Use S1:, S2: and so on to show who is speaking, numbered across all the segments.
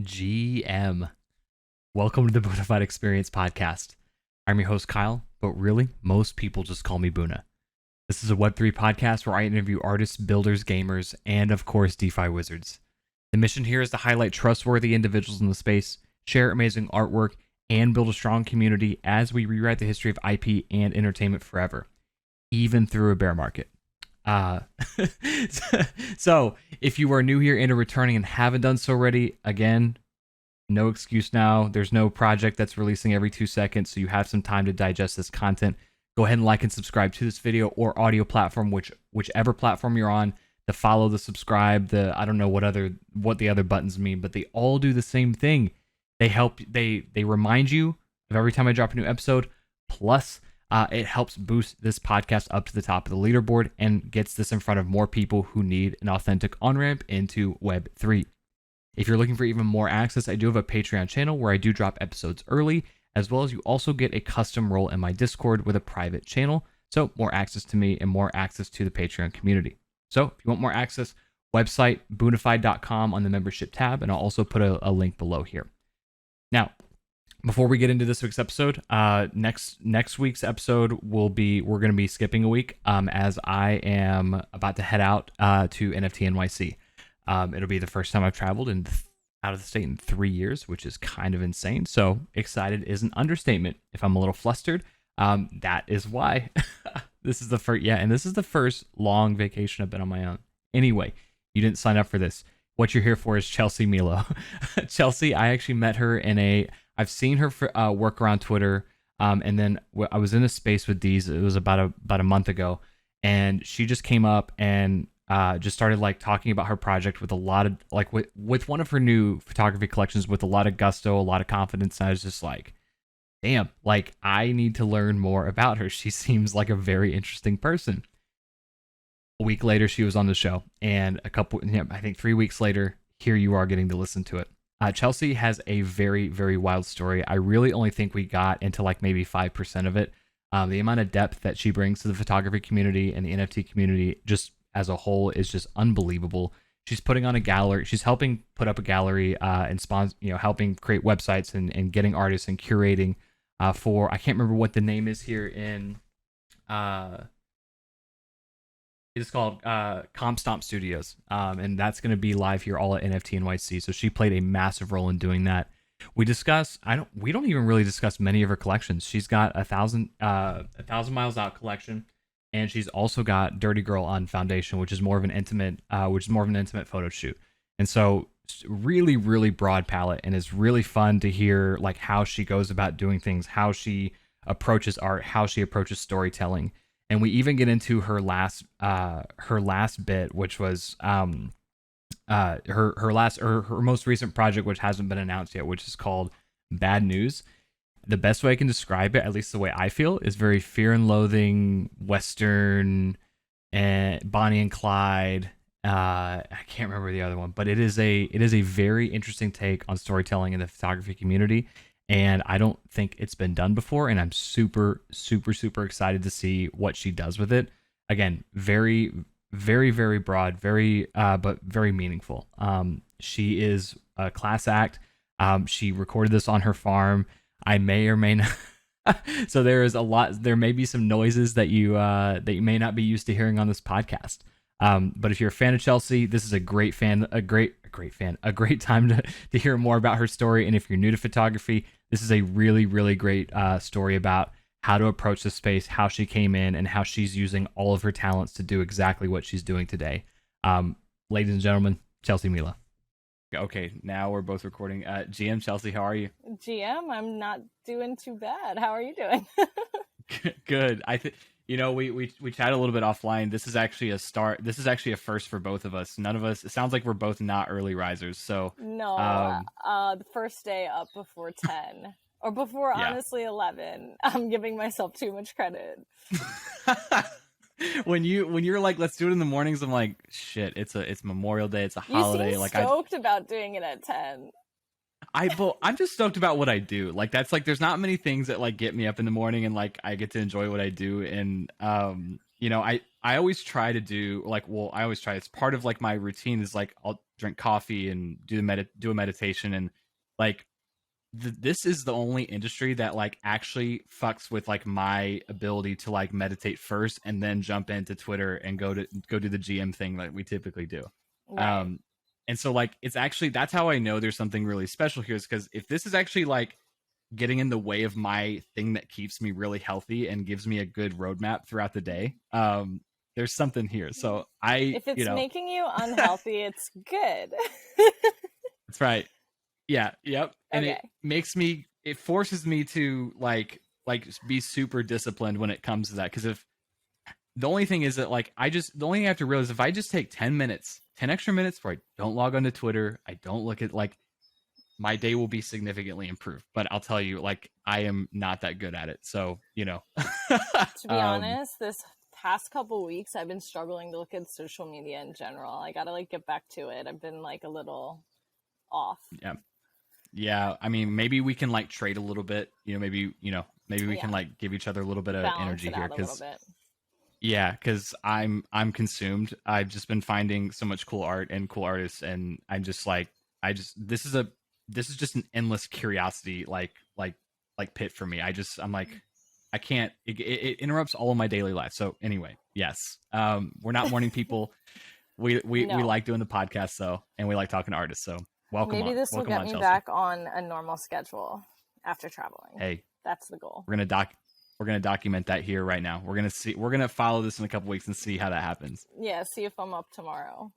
S1: GM. Welcome to the Boonafide Experience podcast. I'm your host, Kyle, but really, most people just call me Boona. This is a Web3 podcast where I interview artists, builders, gamers, and of course, DeFi wizards. The mission here is to highlight trustworthy individuals in the space, share amazing artwork, and build a strong community as we rewrite the history of IP and entertainment forever, even through a bear market. So if you are new here and are returning and haven't done so already, again, no excuse now. There's no project that's releasing every 2 seconds, so you have some time to digest this content. Go ahead and like and subscribe to this video or audio platform, whichever platform you're on. The follow, the subscribe, I don't know what the other buttons mean, but they all do the same thing. They remind you of every time I drop a new episode. Plus, it helps boost this podcast up to the top of the leaderboard and gets this in front of more people who need an authentic on-ramp into Web3. If you're looking for even more access, I do have a Patreon channel where I do drop episodes early, as well as you also get a custom role in my Discord with a private channel, so more access to me and more access to the Patreon community. So if you want more access, website boonafide.com on the membership tab, and I'll also put a link below here. Now, before we get into this week's episode, next week's episode we're going to be skipping a week as I am about to head out to NFT NYC. It'll be the first time I've traveled out of the state in 3 years, which is kind of insane. So excited is an understatement. If I'm a little flustered, that is why. This is the first long vacation I've been on my own. Anyway, you didn't sign up for this. What you're here for is Chelsea Mealo. Chelsea, I actually met her I've seen her work around Twitter, and then I was in a space with Deez. It was about a month ago, and she just came up and just started like talking about her project with a lot of with one of her new photography collections with a lot of gusto, a lot of confidence. And I was just like, damn, like I need to learn more about her. She seems like a very interesting person. A week later, she was on the show, and I think 3 weeks later, here you are getting to listen to it. Chelsea has a very, very wild story. I really only think we got into like maybe 5% of it. The amount of depth that she brings to the photography community and the NFT community just as a whole is just unbelievable. She's putting on a gallery. She's helping put up a gallery and helping create websites and getting artists and curating for, I can't remember what the name is here in, it's called Comp Stomp Studios, and that's going to be live here all at NFT NYC. So she played a massive role in doing that. We don't even really discuss many of her collections. She's got a thousand miles out collection, and she's also got Dirty Girl on Foundation, which is more of an intimate photo shoot. And so really, really broad palette, and it's really fun to hear like how she goes about doing things, how she approaches art, how she approaches storytelling. And we even get into her last bit, which was her most recent project, which hasn't been announced yet, which is called Bad News. The best way I can describe it, at least the way I feel, is very Fear and Loathing, Western, and Bonnie and Clyde. I can't remember the other one, but it is a very interesting take on storytelling in the photography community. And I don't think it's been done before, and I'm super, super, super excited to see what she does with it. Again, very, very, very broad, but very meaningful. She is a class act. She recorded this on her farm. I may or may not. So there may be some noises that you may not be used to hearing on this podcast. But if you're a fan of Chelsea, this is a great time to hear more about her story. And if you're new to photography, this is a really, really great story about how to approach the space, how she came in, and how she's using all of her talents to do exactly what she's doing today. Ladies and gentlemen, Chelsea Mealo. Okay, now we're both recording. GM Chelsea, how are you?
S2: GM, I'm not doing too bad. How are you doing?
S1: Good. We chatted a little bit offline. This is actually a start. This is actually a first for both of us. None of us. It sounds like we're both not early risers. So
S2: no, the first day up before 10 or before honestly 11. I'm giving myself too much credit.
S1: when you're like, let's do it in the mornings, I'm like, shit. It's Memorial Day. It's a holiday.
S2: You seem stoked about doing it at 10.
S1: I'm just stoked about what I do. Like that's like there's not many things that like get me up in the morning and like I get to enjoy what I do. And I always try to do like, well, I always try. It's part of like my routine is like I'll drink coffee and do a meditation. And like this is the only industry that like actually fucks with like my ability to like meditate first and then jump into Twitter and go do the GM thing like we typically do.
S2: Right.
S1: And so like it's actually, that's how I know there's something really special here, is because if this is actually like getting in the way of my thing that keeps me really healthy and gives me a good roadmap throughout the day, there's something here. So
S2: if it's making you unhealthy, it's good.
S1: That's right. Yeah. Yep. And it forces me to like be super disciplined when it comes to that. Because if the only thing is that like the only thing I have to realize, if I just take 10 extra minutes where I don't log onto Twitter, I don't look at like, my day will be significantly improved. But I'll tell you, like, I am not that good at it. So,
S2: To be honest, this past couple weeks, I've been struggling to look at social media in general. I got to like get back to it. I've been like a little off.
S1: Yeah. Yeah. I mean, maybe we can like trade a little bit, maybe we can like give each other a little bit of energy here. Cause I'm consumed. I've just been finding so much cool art and cool artists. And I'm just like, this is just an endless curiosity, like pit for me. I'm like, I can't, it interrupts all of my daily life. So anyway, yes. We're not morning people. We like doing the podcast though. And we like talking to artists. So welcome.
S2: Maybe this will get me back on a normal schedule after traveling.
S1: Hey,
S2: that's the goal.
S1: We're going to document that here right now. We're going to follow this in a couple weeks and see how that happens.
S2: Yeah. See if I'm up tomorrow.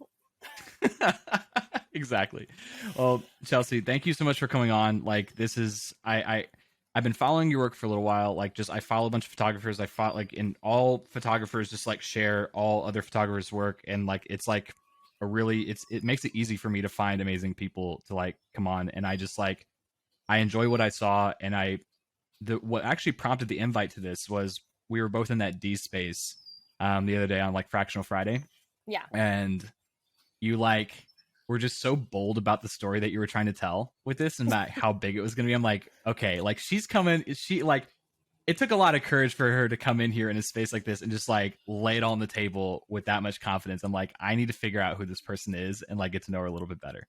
S1: Exactly. Well, Chelsea, thank you so much for coming on. Like, this is I've been following your work for a little while. Like, just I follow a bunch of photographers. I follow like in all photographers just like share all other photographers' work, and like it's like it makes it easy for me to find amazing people to like come on. And I just like I enjoy what I saw, and what actually prompted the invite to this was we were both in that D space the other day on like Fractional Friday.
S2: Yeah.
S1: And you like were just so bold about the story that you were trying to tell with this and about how big it was going to be. I'm like, okay, like she's coming. It took a lot of courage for her to come in here in a space like this and just like lay it all on the table with that much confidence. I'm like, I need to figure out who this person is and like get to know her a little bit better.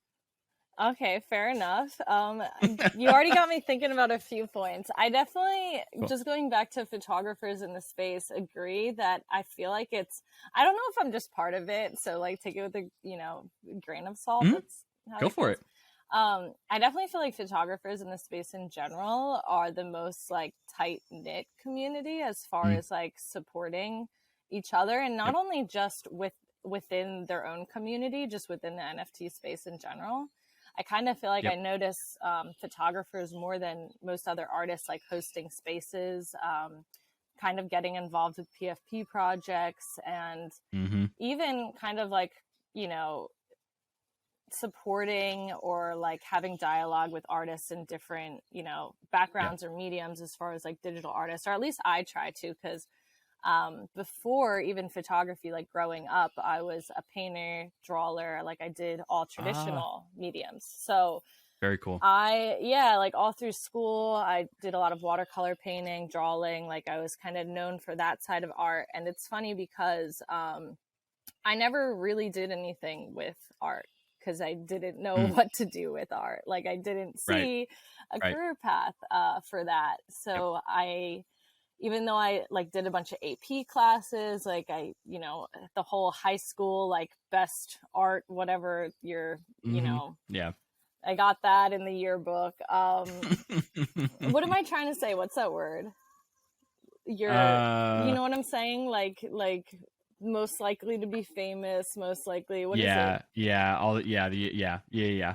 S2: Okay, fair enough. You already got me thinking about a few points. I definitely, just going back to photographers in the space, agree that I feel like I don't know if I'm just part of it, so like take it with a grain of salt.
S1: Mm-hmm. Go for it.
S2: I definitely feel like photographers in the space in general are the most like tight knit community as far as like supporting each other, and not only just within their own community, just within the NFT space in general. I kind of feel like I notice photographers more than most other artists, like hosting spaces, kind of getting involved with PFP projects, and even kind of like, supporting or like having dialogue with artists in different, backgrounds or mediums as far as like digital artists, or at least I try to, because before even photography, like growing up, I was a painter, drawer, like I did all traditional mediums. So
S1: very cool.
S2: Like all through school, I did a lot of watercolor painting, drawing, like I was kind of known for that side of art. And it's funny because I never really did anything with art because I didn't know what to do with art. Like I didn't see a career path for that. So even though I like did a bunch of AP classes, like I, the whole high school, like best art, whatever you're, I got that in the yearbook. What am I trying to say? What's that word? You know what I'm saying? Like most likely to be famous, most likely. What is it?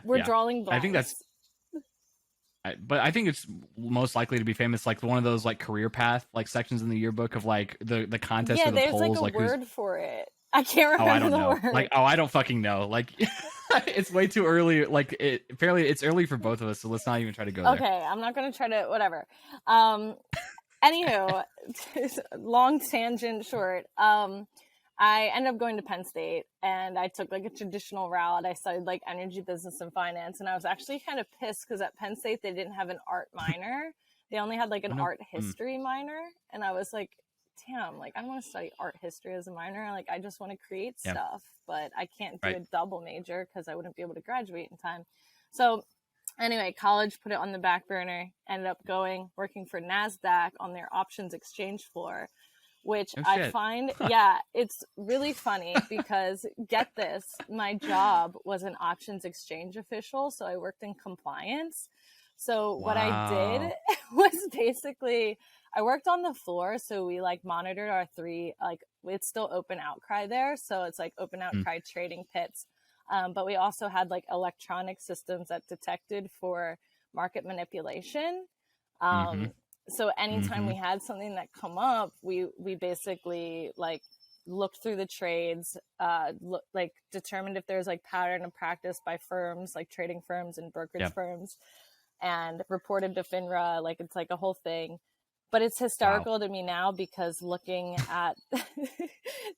S2: We're drawing blanks.
S1: I think that's. But I think it's most likely to be famous, like one of those like career path like sections in the yearbook of like the contest or the polls.
S2: Yeah, there's like a word for it. I can't remember the word.
S1: Like, I don't fucking know. Like, it's way too early. Like, it's early for both of us, so let's not even try to go there.
S2: Okay, I'm not gonna try to whatever. Anywho, long tangent short. I ended up going to Penn State, and I took like a traditional route. I studied like energy business and finance, and I was actually kind of pissed because at Penn State they didn't have an art minor. They only had like an art history minor, and I was like, damn, like I don't want to study art history as a minor. Like I just want to create
S1: Yeah.
S2: stuff, but I can't do
S1: Right.
S2: a double major because I wouldn't be able to graduate in time. So anyway, college put it on the back burner, ended up working for NASDAQ on their options exchange floor, which
S1: Oh
S2: I
S1: shit.
S2: find, yeah, it's really funny because get this, my job was an options exchange official. So I worked in compliance. So what I did
S1: Wow.
S2: was basically, I worked on the floor. So we like monitored our three, like it's still open outcry there. So it's like open
S1: Mm.
S2: outcry trading pits. But we also had like electronic systems that detected for market manipulation.
S1: Mm-hmm.
S2: So anytime
S1: Mm-hmm.
S2: we had something that come up, we basically like looked through the trades, like determined if there's like pattern of practice by firms, like trading firms and brokerage
S1: Yep.
S2: firms, and reported to FINRA. Like it's like a whole thing. But it's
S1: Wow.
S2: hysterical to me now because looking at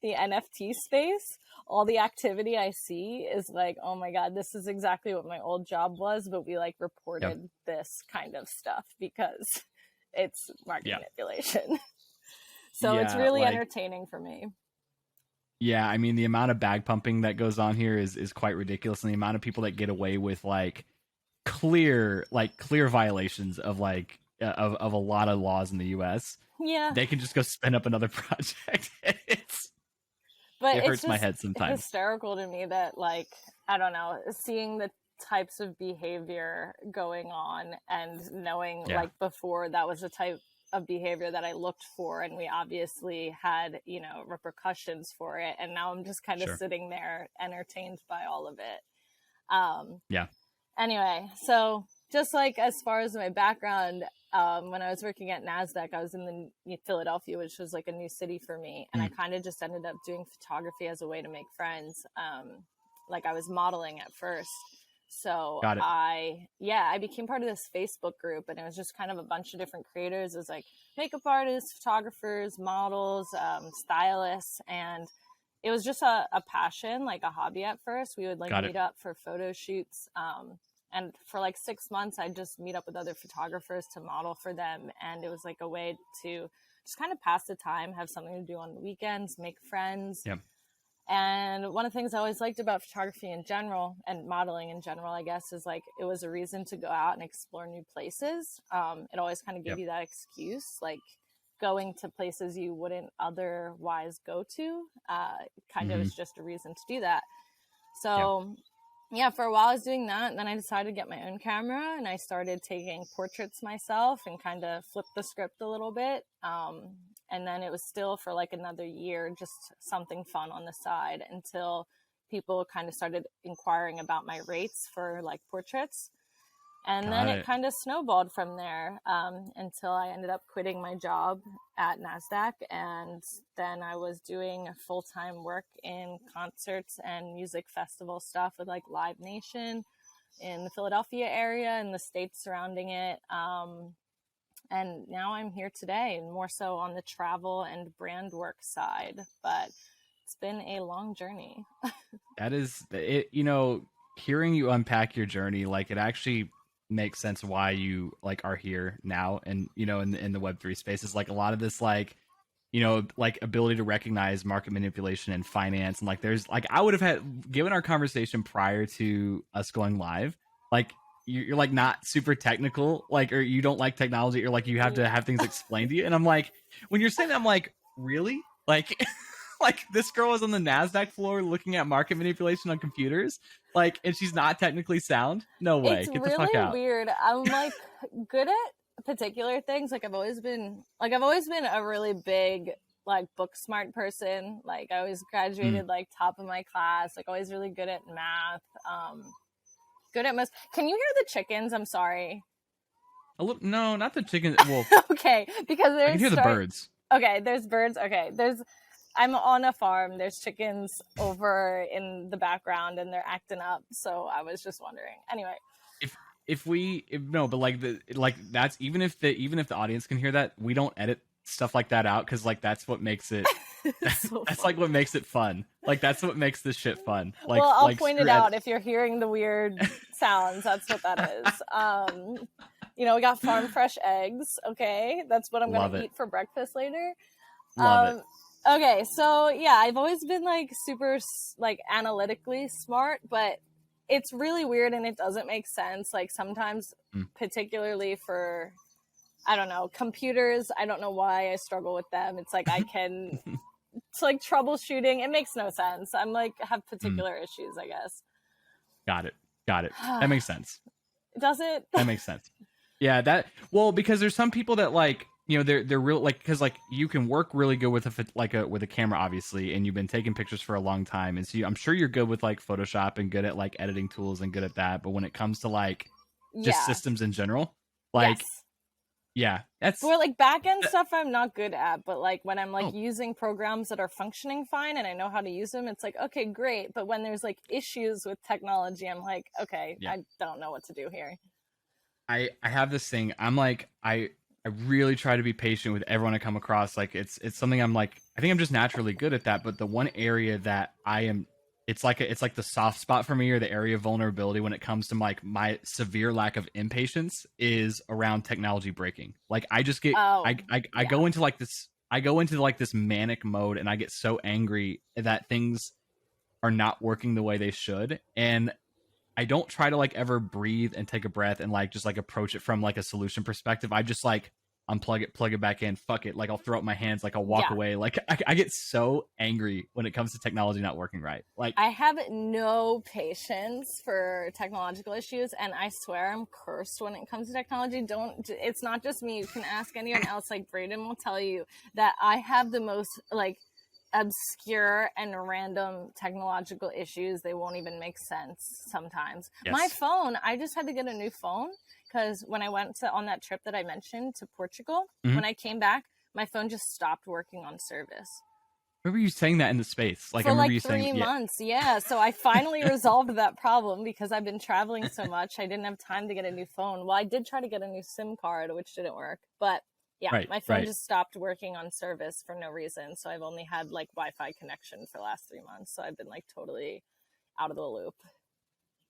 S2: the NFT space, all the activity I see is like, oh my God, this is exactly what my old job was. But we like
S1: Yep.
S2: reported this kind of stuff because it's market
S1: Yeah.
S2: manipulation. So it's
S1: Yeah.
S2: really
S1: Like,
S2: entertaining for me.
S1: yeah, I mean the amount of bag pumping that goes on here is quite ridiculous, and the amount of people that get away with like clear violations of like of a lot of laws in the US,
S2: Yeah.
S1: they can just go spin up another project.
S2: But
S1: It
S2: it's
S1: hurts my
S2: just
S1: head sometimes.
S2: hysterical to me that, like, I don't know, seeing the types of behavior going on and knowing,
S1: Yeah.
S2: like, before that was the type of behavior that I looked for, and we obviously had, you know, repercussions for it. And now I'm just kind of
S1: Sure.
S2: sitting there entertained by all of it.
S1: Yeah.
S2: Anyway, so just like as far as my background, when I was working at NASDAQ, I was in Philadelphia, which was like a new city for me. And I kind of just ended up doing photography as a way to make friends. Like I was modeling at first. So
S1: Got it.
S2: I became part of this Facebook group, and it was just kind of a bunch of different creators. It was like makeup artists, photographers, models, stylists, and it was just a passion, like a hobby at first. We would like
S1: Got it.
S2: meet up for photo shoots. And for like 6 months, I'd just meet up with other photographers to model for them. And it was like a way to just kind of pass the time, have something to do on the weekends, make friends.
S1: Yep.
S2: And one of the things I always liked about photography in general and modeling in general, I guess, is like it was a reason to go out and explore new places. It always kind of gave
S1: Yep.
S2: you that excuse, like going to places you wouldn't otherwise go to. Kind of is just a reason to do that. So yeah, for a while I was doing that, and then I decided to get my own camera, and I started taking portraits myself and kind of flipped the script a little bit. And then it was still for like another year, just something fun on the side until people kind of started inquiring about my rates for like portraits. And then it kind of snowballed from there until I ended up quitting my job at NASDAQ. And then I was doing full-time work in concerts and music festival stuff with like Live Nation in the Philadelphia area and the states surrounding it. And now I'm here today, and more so on the travel and brand work side. But it's been a long journey.
S1: That is it. You know, hearing you unpack your journey, like it actually makes sense why you like are here now, and you know, in the Web3 space is like a lot of this, like, you know, like ability to recognize market manipulation and finance, and like there's like I would have had given our conversation prior to us going live, like you're like not super technical, like, or you don't like technology, or like you have to have things explained to you, and I'm like, when you're saying that, I'm like, really, like. Like this girl is on the NASDAQ floor looking at market manipulation on computers, like, and she's not technically sound. No way.
S2: It's
S1: Get the fuck
S2: really
S1: out.
S2: weird. I'm like good at particular things. Like I've always been a really big like book smart person. Like I always graduated like top of my class, like always really good at math. Good at most. Can you hear the chickens? I'm sorry.
S1: A little, no, not the chicken. Well,
S2: Okay, because
S1: I can hear the birds.
S2: Okay, there's birds. Okay, I'm on a farm. There's chickens over in the background, and they're acting up. So I was just wondering. Anyway,
S1: No, but like that's even if the audience can hear that, we don't edit stuff like that out, because like that's what makes it. That's like what makes it fun. Like that's what makes this shit fun. Like,
S2: well, I'll
S1: like,
S2: point it out if you're hearing the weird sounds. That's what that is. You know, we got farm fresh eggs. Okay, that's what I'm gonna eat for breakfast later.
S1: Love it.
S2: Okay, so yeah, I've always been like super like analytically smart, but it's really weird and it doesn't make sense. Like sometimes,
S1: Mm.
S2: particularly for, I don't know, computers, I don't know why I struggle with them. It's like I can, it's like troubleshooting. It makes no sense. I'm like, have
S1: Mm.
S2: particular issues, I guess.
S1: Got it. Got it. That makes sense.
S2: Does it?
S1: That makes sense. Yeah, that well because there's some people that like they're real like because like you can work really good with with a camera obviously and you've been taking pictures for a long time and so I'm sure you're good with like Photoshop and good at like editing tools and good at that but when it comes to like just
S2: Yeah.
S1: systems in general like
S2: Yes.
S1: yeah that's
S2: For like back end
S1: that,
S2: stuff, I'm not good at, but like when I'm like
S1: oh
S2: using programs that are functioning fine and I know how to use them, it's like, okay, great. But when there's like issues with technology, I'm like, okay,
S1: yeah
S2: I don't know what to do here.
S1: I have this thing. I'm like I really try to be patient with everyone I come across. Like it's something I'm like I think I'm just naturally good at that. But the one area that I am it's like the soft spot for me or the area of vulnerability when it comes to like my severe lack of impatience is around technology breaking. Like I just get
S2: Oh,
S1: I
S2: yeah.
S1: go into like this I go into like this manic mode and I get so angry that things are not working the way they should. And I don't try to like ever breathe and take a breath and like just like approach it from like a solution perspective. I just like unplug it, plug it back in, fuck it. Like I'll throw up my hands, like I'll walk
S2: Yeah.
S1: away. Like I get so angry when it comes to technology not working right. Like
S2: I have no patience for technological issues, and I swear I'm cursed when it comes to technology. Don't, it's not just me. You can ask anyone else. Like Brayden will tell you that I have the most like obscure and random technological issues. They won't even make sense sometimes. My
S1: yes,
S2: phone, I just had to get a new phone because when I went to on that trip that I mentioned to Portugal,
S1: mm-hmm.
S2: when I came back, my phone just stopped working on service
S1: Remember you saying that in the space? Like I
S2: for
S1: remember
S2: like
S1: you saying,
S2: three
S1: yeah,
S2: months. Yeah. So I finally resolved that problem because I've been traveling so much. I didn't have time to get a new phone. Well, I did try to get a new SIM card, which didn't work. But yeah,
S1: right,
S2: my phone
S1: right.
S2: just stopped working on service for no reason. So I've only had like Wi Fi connection for the last 3 months. So I've been like totally out of the loop.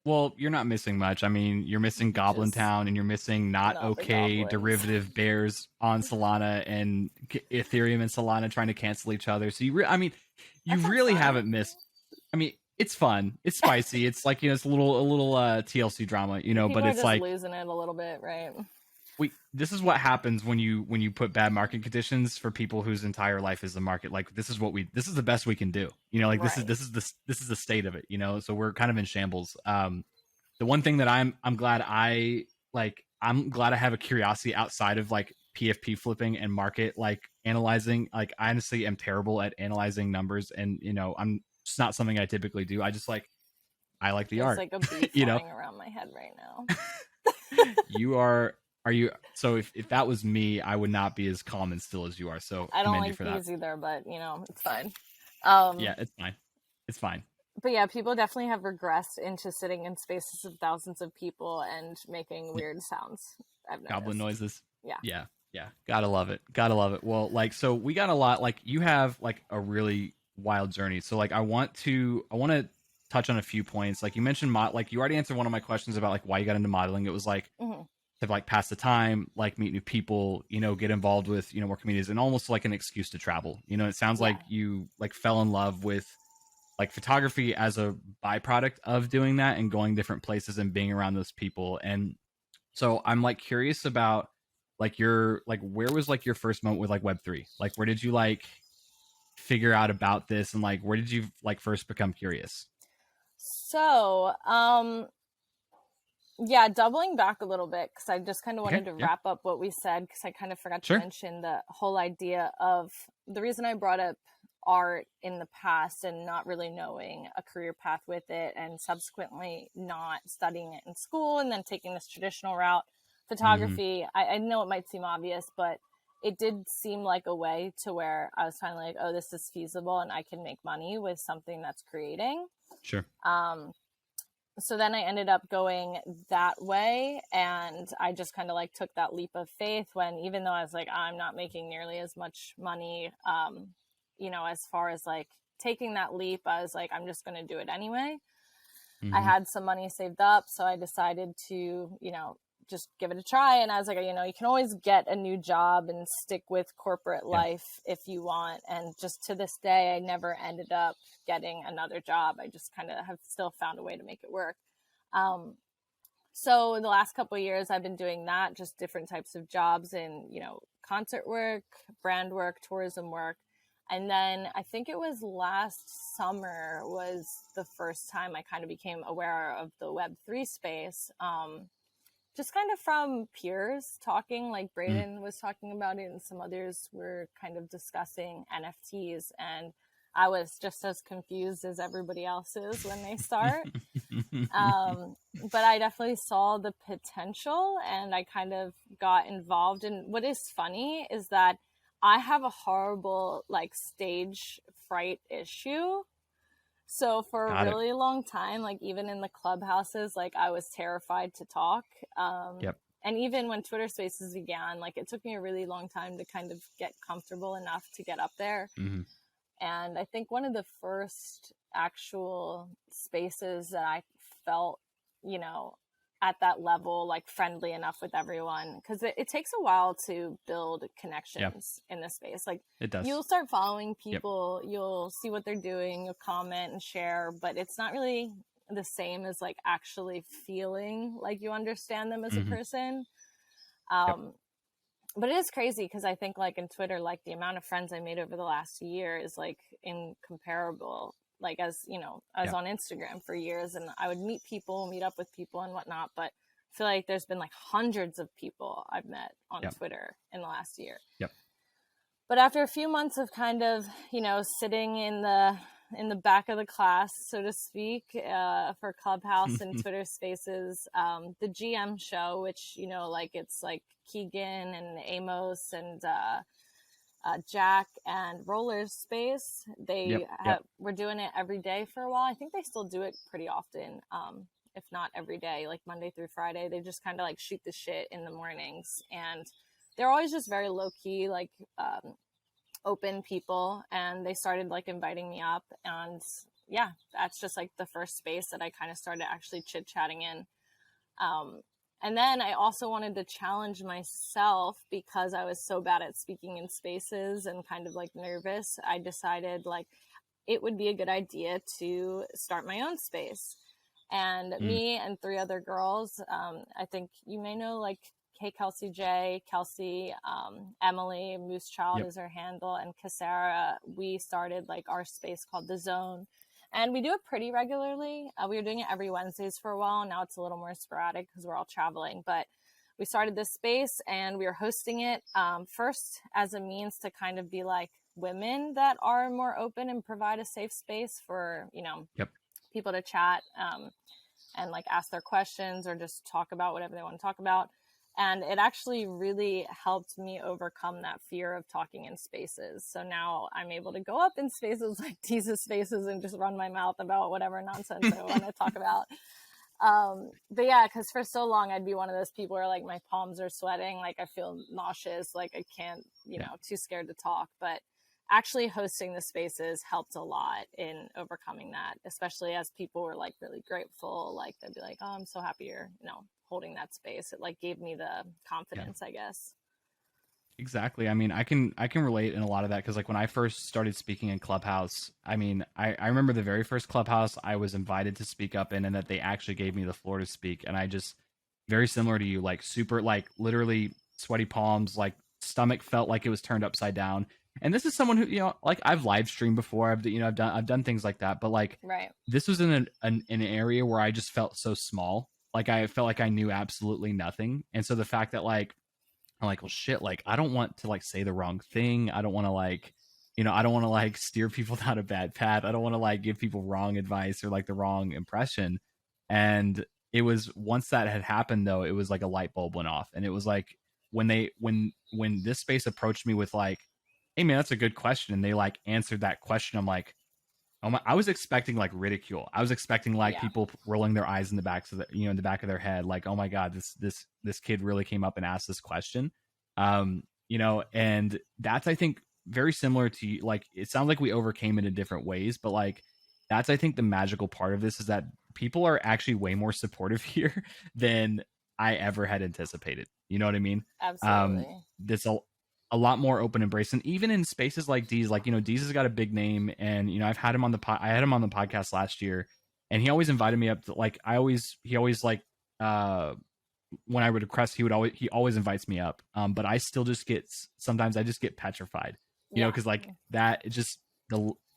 S1: Well, you're not missing much. I mean, you're missing Goblin
S2: Just
S1: Town and you're missing not
S2: not the
S1: okay
S2: goblins.
S1: derivative bears on Solana and Ethereum and Solana trying to cancel each other. So I mean, you
S2: That sounds
S1: really
S2: fun.
S1: haven't missed. I mean, it's fun. It's spicy. It's like, it's a little TLC drama, but
S2: People are
S1: it's
S2: just
S1: like
S2: losing it a little bit, right?
S1: this is what happens when you put bad market conditions for people whose entire life is the market. Like this is the best we can do. Like
S2: Right.
S1: this is the state of it. So we're kind of in shambles. The one thing that I'm glad I'm glad I have a curiosity outside of like PFP flipping and market like analyzing. Like I honestly am terrible at analyzing numbers, and I'm it's not something I typically do. I like the
S2: There's
S1: art.
S2: like a bee
S1: you know,
S2: flying around my head right now.
S1: you are you so if that was me, I would not be as calm and still as you are. So
S2: I don't
S1: commend you
S2: like
S1: for that.
S2: bees either, but it's fine.
S1: Yeah, it's fine. It's fine.
S2: But yeah, people definitely have regressed into sitting in spaces of thousands of people and making weird sounds. I've
S1: Goblin
S2: noticed.
S1: noises.
S2: Yeah.
S1: Yeah, yeah. Gotta love it. Gotta love it. Well, like, so we got a lot. Like, you have like a really wild journey. So, like, I want to touch on a few points. Like, you mentioned like you already answered one of my questions about like why you got into modeling. It was like
S2: Hmm.
S1: to like pass the time, like meet new people, get involved with more communities, and almost like an excuse to travel. It sounds
S2: Yeah.
S1: like you like fell in love with like photography as a byproduct of doing that and going different places and being around those people. And so I'm like curious about like your like where was like your first moment with like Web3? Like where did you like figure out about this and like where did you like first become curious?
S2: So, yeah, doubling back a little bit because I just kind of
S1: Okay.
S2: wanted to
S1: Yeah.
S2: wrap up what we said because I kind of forgot to
S1: Sure.
S2: mention the whole idea of the reason I brought up art in the past and not really knowing a career path with it and subsequently not studying it in school and then taking this traditional route.
S1: Mm-hmm.
S2: Photography, I know it might seem obvious, but it did seem like a way to where I was finally like, oh, this is feasible and I can make money with something that's creating.
S1: Sure.
S2: So then I ended up going that way, and I just kind of like took that leap of faith when, even though I was like, I'm not making nearly as much money, as far as like taking that leap, I was like, I'm just going to do it anyway. I
S1: Mm-hmm.
S2: had some money saved up, so I decided to, just give it a try. And I was like, you know, you can always get a new job and stick with corporate
S1: Yeah.
S2: life if you want. And just to this day, I never ended up getting another job. I just kind of have still found a way to make it work. So in the last couple of years, I've been doing that, just different types of jobs in, you know, concert work, brand work, tourism work. And then I think it was last summer was the first time I kind of became aware of the Web3 space. Just kind of from peers talking, like Braden was talking about it, and some others were kind of discussing NFTs. And I was just as confused as everybody else is when they start. But I definitely saw the potential and I kind of got involved. And what is funny is that I have a horrible like stage fright issue. So for a
S1: Got it.
S2: really long time, like even in the clubhouses, like I was terrified to talk.
S1: Yep.
S2: And even when Twitter Spaces began, like it took me a really long time to kind of get comfortable enough to get up there.
S1: Mm-hmm.
S2: And I think one of the first actual spaces that I felt, you know, at that level, like friendly enough with everyone, because it takes a while to build connections in this space. Like
S1: It does.
S2: you'll start following people, you'll see what they're doing, you'll comment and share, but it's not really the same as like actually feeling like you understand them as a person. But it is crazy because I think like in Twitter, like the amount of friends I made over the last year is like incomparable. Like as you know, I was on Instagram for years and I would meet up with people and whatnot, but I feel like there's been like hundreds of people I've met on Twitter in the last year. But after a few months of kind of, you know, sitting in the back of the class, so to speak, for Clubhouse and Twitter Spaces, the GM show, which, you know, like it's like Keegan and Amos and Jack and Roller's Space. They were doing it every day for a while. I think they still do it pretty often, if not every day, like Monday through Friday. They just kind of like shoot the shit in the mornings. And they're always just very low key, like open people. And they started like inviting me up. And yeah, that's just like the first space that I kind of started actually chit chatting in. And then I also wanted to challenge myself because I was so bad at speaking in spaces and kind of like nervous. I decided like it would be a good idea to start my own space. And me and 3 other girls, I think you may know like Kelsey J, Kelsey, Emily, Moose Child is her handle, and Cassara, we started like our space called The Zone. And we do it pretty regularly. We were doing it every Wednesdays for a while. Now it's a little more sporadic because we're all traveling. But we started this space and we were hosting it first as a means to kind of be like women that are more open and provide a safe space for, you know, people to chat and like ask their questions or just talk about whatever they want to talk about. And it actually really helped me overcome that fear of talking in spaces. So now I'm able to go up in spaces like Tease's Spaces and just run my mouth about whatever nonsense I want to talk about. But yeah, because for so long I'd be one of those people where like my palms are sweating, like I feel nauseous, like I can't, you know, too scared to talk. But actually hosting the spaces helped a lot in overcoming that, especially as people were like really grateful. Like they'd be like, oh, I'm so happy you're, you know, holding that space. It like gave me the confidence, I guess.
S1: Exactly. I mean, I can relate in a lot of that because like when I first started speaking in Clubhouse, I mean, I remember the very first Clubhouse I was invited to speak up in, and that they actually gave me the floor to speak, and I just very similar to you, like super, like literally sweaty palms, like stomach felt like it was turned upside down. And this is someone who, you know, like I've live streamed before, I've done things like that, but like this was in an area where I just felt so small, like I felt like I knew absolutely nothing, and so the fact that like I'm like, well, shit, like, I don't want to, like, say the wrong thing. I don't want to, like, you know, I don't want to, like, steer people down a bad path. I don't want to, like, give people wrong advice or, like, the wrong impression. And it was, once that had happened, though, it was like a light bulb went off. And it was like, when this space approached me with, like, hey, man, that's a good question, and they, like, answered that question, I'm like, oh my, I was expecting like ridicule. I was expecting like people rolling their eyes in the backs of the, you know, in the back of their head, like, oh my God, this kid really came up and asked this question. You know, and that's, I think, very similar to, like, it sounds like we overcame it in different ways, but like that's, I think, the magical part of this is that people are actually way more supportive here than I ever had anticipated. You know what I mean?
S2: Absolutely.
S1: This a lot more open embrace, and even in spaces like D's, like, you know, D's has got a big name, and you know, I've had him on I had him on the podcast last year, and he always invited me up to, like, he always like, when I would request, he always invites me up. But I still just get, sometimes I just get petrified, you know,
S2: Yeah.
S1: because like that, it just,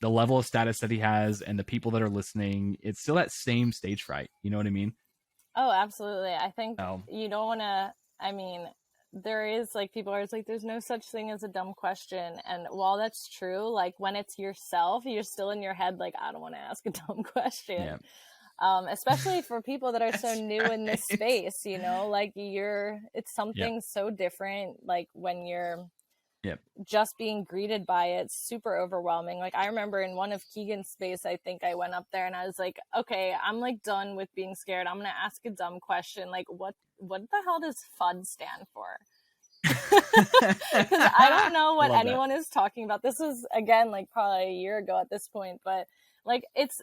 S1: the level of status that he has and the people that are listening, it's still that same stage fright. You know what I mean?
S2: Oh, absolutely. I think
S1: Oh,
S2: you don't want to, I mean, there is like people are like, there's no such thing as a dumb question. And while that's true, like when it's yourself, you're still in your head, like, I don't want to ask a dumb question.
S1: yeah,
S2: Especially for people that are so
S1: that's
S2: new in this
S1: right.
S2: space, you know, like it's
S1: Yep,
S2: something so different. Like when you're
S1: yep,
S2: just being greeted by it, super overwhelming. Like I remember in one of Keegan's space, I think I went up there and I was like, okay, I'm like done with being scared. I'm gonna ask a dumb question. Like what the hell does FUD stand for? Because I don't know
S1: I
S2: what
S1: love that.
S2: anyone is talking about. This was again like probably a year ago at this point, but like it's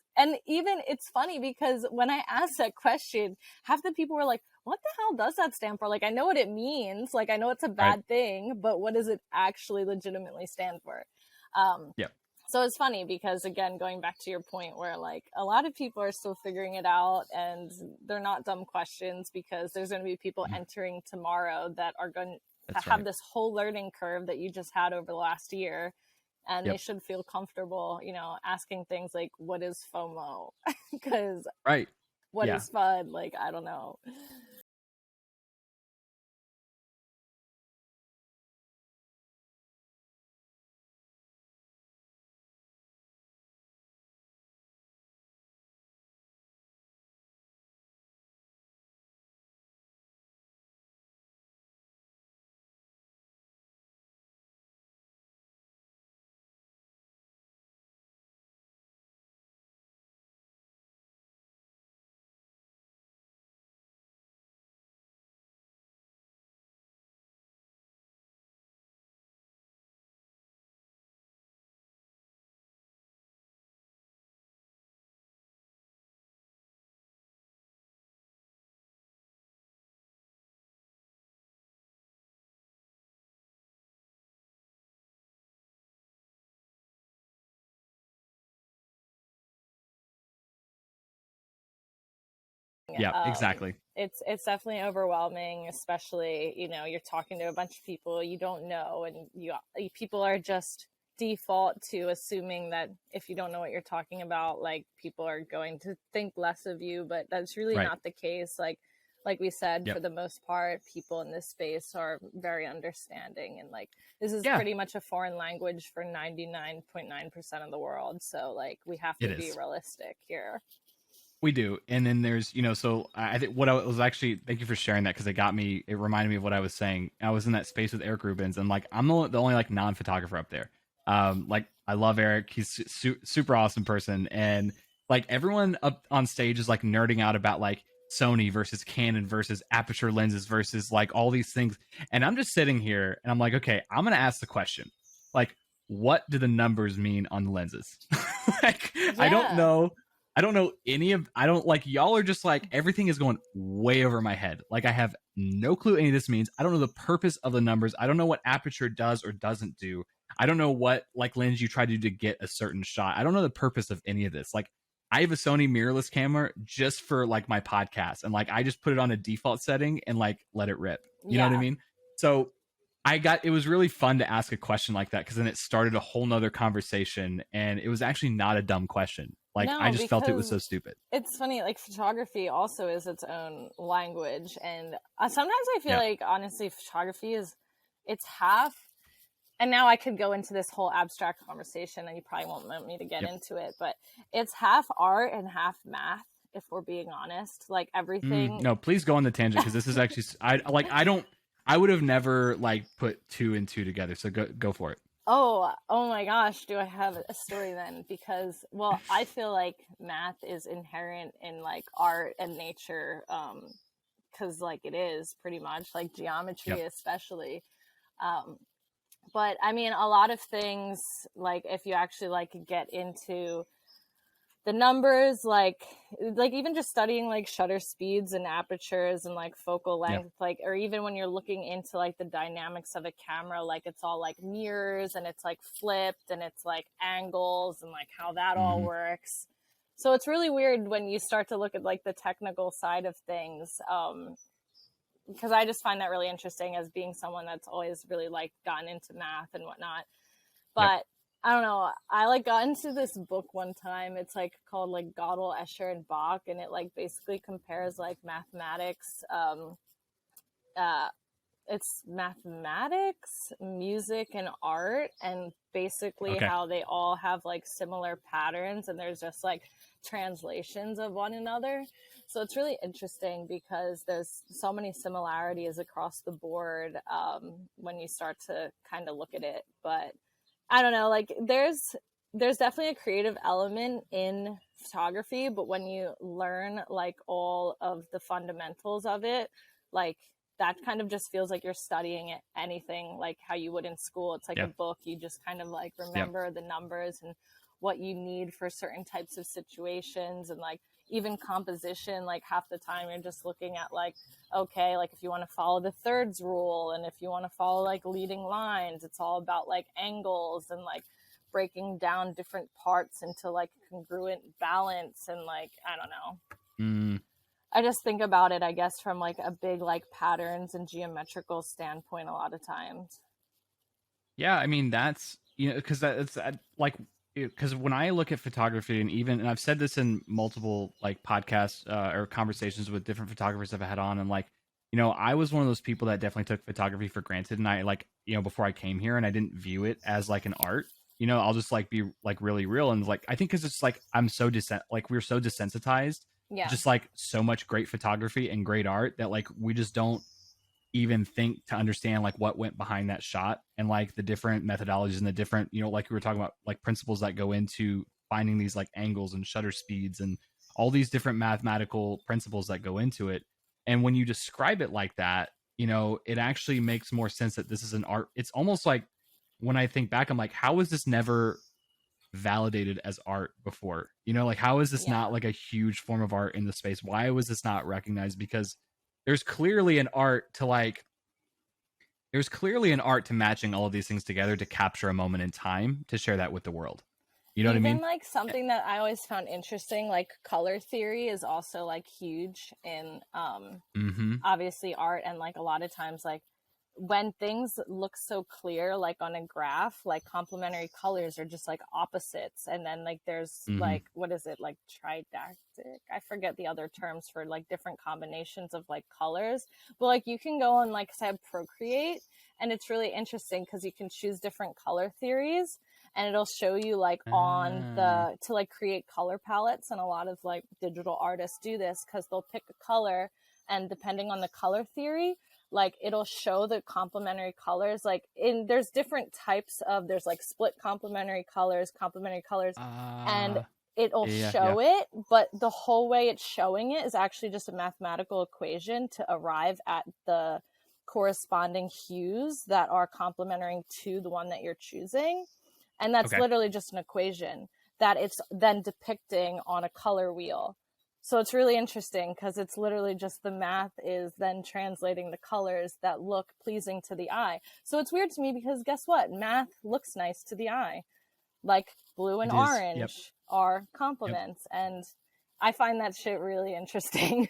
S2: funny because when I asked that question, half the people were like, "What the hell does that stand for?" Like I know what it means, like I know it's a
S1: Right.
S2: bad thing, but what does it actually legitimately stand for? Um,
S1: Yep.
S2: so it's funny because again, going back to your point where like a lot of people are still figuring it out and they're not dumb questions because there's going to be people entering tomorrow that are going to
S1: That's
S2: have
S1: right.
S2: this whole learning curve that you just had over the last year, and they
S1: Yep.
S2: should feel comfortable, you know, asking things like what is FOMO? Because
S1: Right.
S2: what
S1: Yeah.
S2: is fun? Like I don't know.
S1: Yeah.
S2: um,
S1: Exactly.
S2: it's definitely overwhelming, especially you know you're talking to a bunch of people you don't know, and people are just default to assuming that if you don't know what you're talking about, like people are going to think less of you, but that's really
S1: Right.
S2: not the case. Like we said, for
S1: Yep.
S2: the most part, people in this space are very understanding, and like this is
S1: Yeah.
S2: pretty much a foreign language for 99.9% of the world, so like we have
S1: It
S2: to be
S1: is.
S2: realistic here.
S1: We do. And then there's, you know, so I think what I was actually, thank you for sharing that, because it reminded me of what I was saying. I was in that space with Eric Rubens, and like I'm the only like non-photographer up there. Like I love Eric. He's super awesome person, and like everyone up on stage is like nerding out about like Sony versus Canon versus aperture lenses versus like all these things. And I'm just sitting here and I'm like, okay, I'm going to ask the question. Like, what do the numbers mean on the lenses? Like,
S2: Yeah.
S1: I don't know any of, I don't like, y'all are just like, everything is going way over my head. Like I have no clue any of this means. I don't know the purpose of the numbers. I don't know what aperture does or doesn't do. I don't know what like lens you try to do to get a certain shot. I don't know the purpose of any of this. Like I have a Sony mirrorless camera just for like my podcast, and like I just put it on a default setting and like let it rip. You know what I
S2: Yeah.
S1: mean? So it was really fun to ask a question like that, because then it started a whole nother conversation, and it was actually not a dumb question. Like I
S2: No,
S1: just felt it was
S2: because
S1: so stupid.
S2: it's funny, like photography also is its own language. And sometimes I feel
S1: Yeah.
S2: like, honestly, photography it's half. And now I could go into this whole abstract conversation, and you probably won't want me to get
S1: Yep.
S2: into it, but it's half art and half math, if we're being honest. Like everything.
S1: No, please go on the tangent, because this is actually I would have never like put two and two together. So go for it.
S2: Oh my gosh, do I have a story then? Because, well, I feel like math is inherent in like art and nature, because like it is pretty much like geometry,
S1: Yep.
S2: especially. Um, but I mean, a lot of things, like if you actually like get into the numbers, like even just studying like shutter speeds and apertures and like focal
S1: Yeah.
S2: length, like, or even when you're looking into like the dynamics of a camera, like it's all like mirrors and it's like flipped and it's like angles and like how that all
S1: Hmm.
S2: works. So it's really weird when you start to look at like the technical side of things, because I just find that really interesting as being someone that's always really like gotten into math and whatnot.
S1: Yep.
S2: But I don't know. I like got into this book one time. It's like called like Gödel, Escher, and Bach, and it like basically compares like mathematics. Uh, it's mathematics, music, and art, and basically
S1: Okay.
S2: how they all have like similar patterns, and there's just like translations of one another. So it's really interesting because there's so many similarities across the board, when you start to kind of look at it. But I don't know, like there's definitely a creative element in photography, but when you learn like all of the fundamentals of it, like that kind of just feels like you're studying it, anything like how you would in school. It's like a
S1: Yep.
S2: book. You just kind of like
S1: Yep.
S2: remember the numbers and what you need for certain types of situations, and like even composition, like half the time you're just looking at like, okay, like if you want to follow the thirds rule and if you want to follow like leading lines, it's all about like angles and like breaking down different parts into like congruent balance. And like, I don't know,
S1: Mm.
S2: I just think about it, I guess, from like a big like patterns and geometrical standpoint a lot of times.
S1: Yeah, I mean that's because that's like because when I look at photography and I've said this in multiple like podcasts or conversations with different photographers I've had on, and like I was one of those people that definitely took photography for granted, and I like before I came here, and I didn't view it as like an art. I'll just like be like really real, and like I think because it's like we're so desensitized to
S2: Yeah.
S1: just like so much great photography and great art that like we just don't even think to understand like what went behind that shot and like the different methodologies and the different like we were talking about like principles that go into finding these like angles and shutter speeds and all these different mathematical principles that go into it. And when you describe it like that, it actually makes more sense that this is an art. It's almost like when I think back, I'm like, how is this never validated as art before? Like how is this not
S2: Yeah.
S1: like a huge form of art in the space? Why was this not recognized? Because there's clearly an art to like there's clearly an art to matching all of these things together to capture a moment in time to share that with the world. You know what I
S2: Even
S1: mean?
S2: like something that I always found interesting, like color theory is also like huge in
S1: Mm-hmm.
S2: obviously art. And like a lot of times, like when things look so clear like on a graph, like complementary colors are just like opposites. And then like there's
S1: Mm-hmm.
S2: like, what is it, like tridactic, I forget the other terms for like different combinations of like colors. But like you can go on, like, I have Procreate, and it's really interesting because you can choose different color theories, and it'll show you like on
S1: Ah.
S2: the to like create color palettes. And a lot of like digital artists do this because they'll pick a color, and depending on the color theory, like it'll show the complementary colors. Like in there's different types of, there's like split complementary colors, and
S1: Uh,
S2: it'll
S1: yeah, yeah.
S2: show it, but the whole way it's showing it is actually just a mathematical equation to arrive at the corresponding hues that are complementary to the one that you're choosing. And that's
S1: Okay.
S2: literally just an equation that it's then depicting on a color wheel. So it's really interesting because it's literally just the math is then translating the colors that look pleasing to the eye. So it's weird to me because guess what? Math looks nice to the eye. Like blue and
S1: It is. Yep.
S2: orange are
S1: Yep.
S2: complements. And I find that shit really interesting.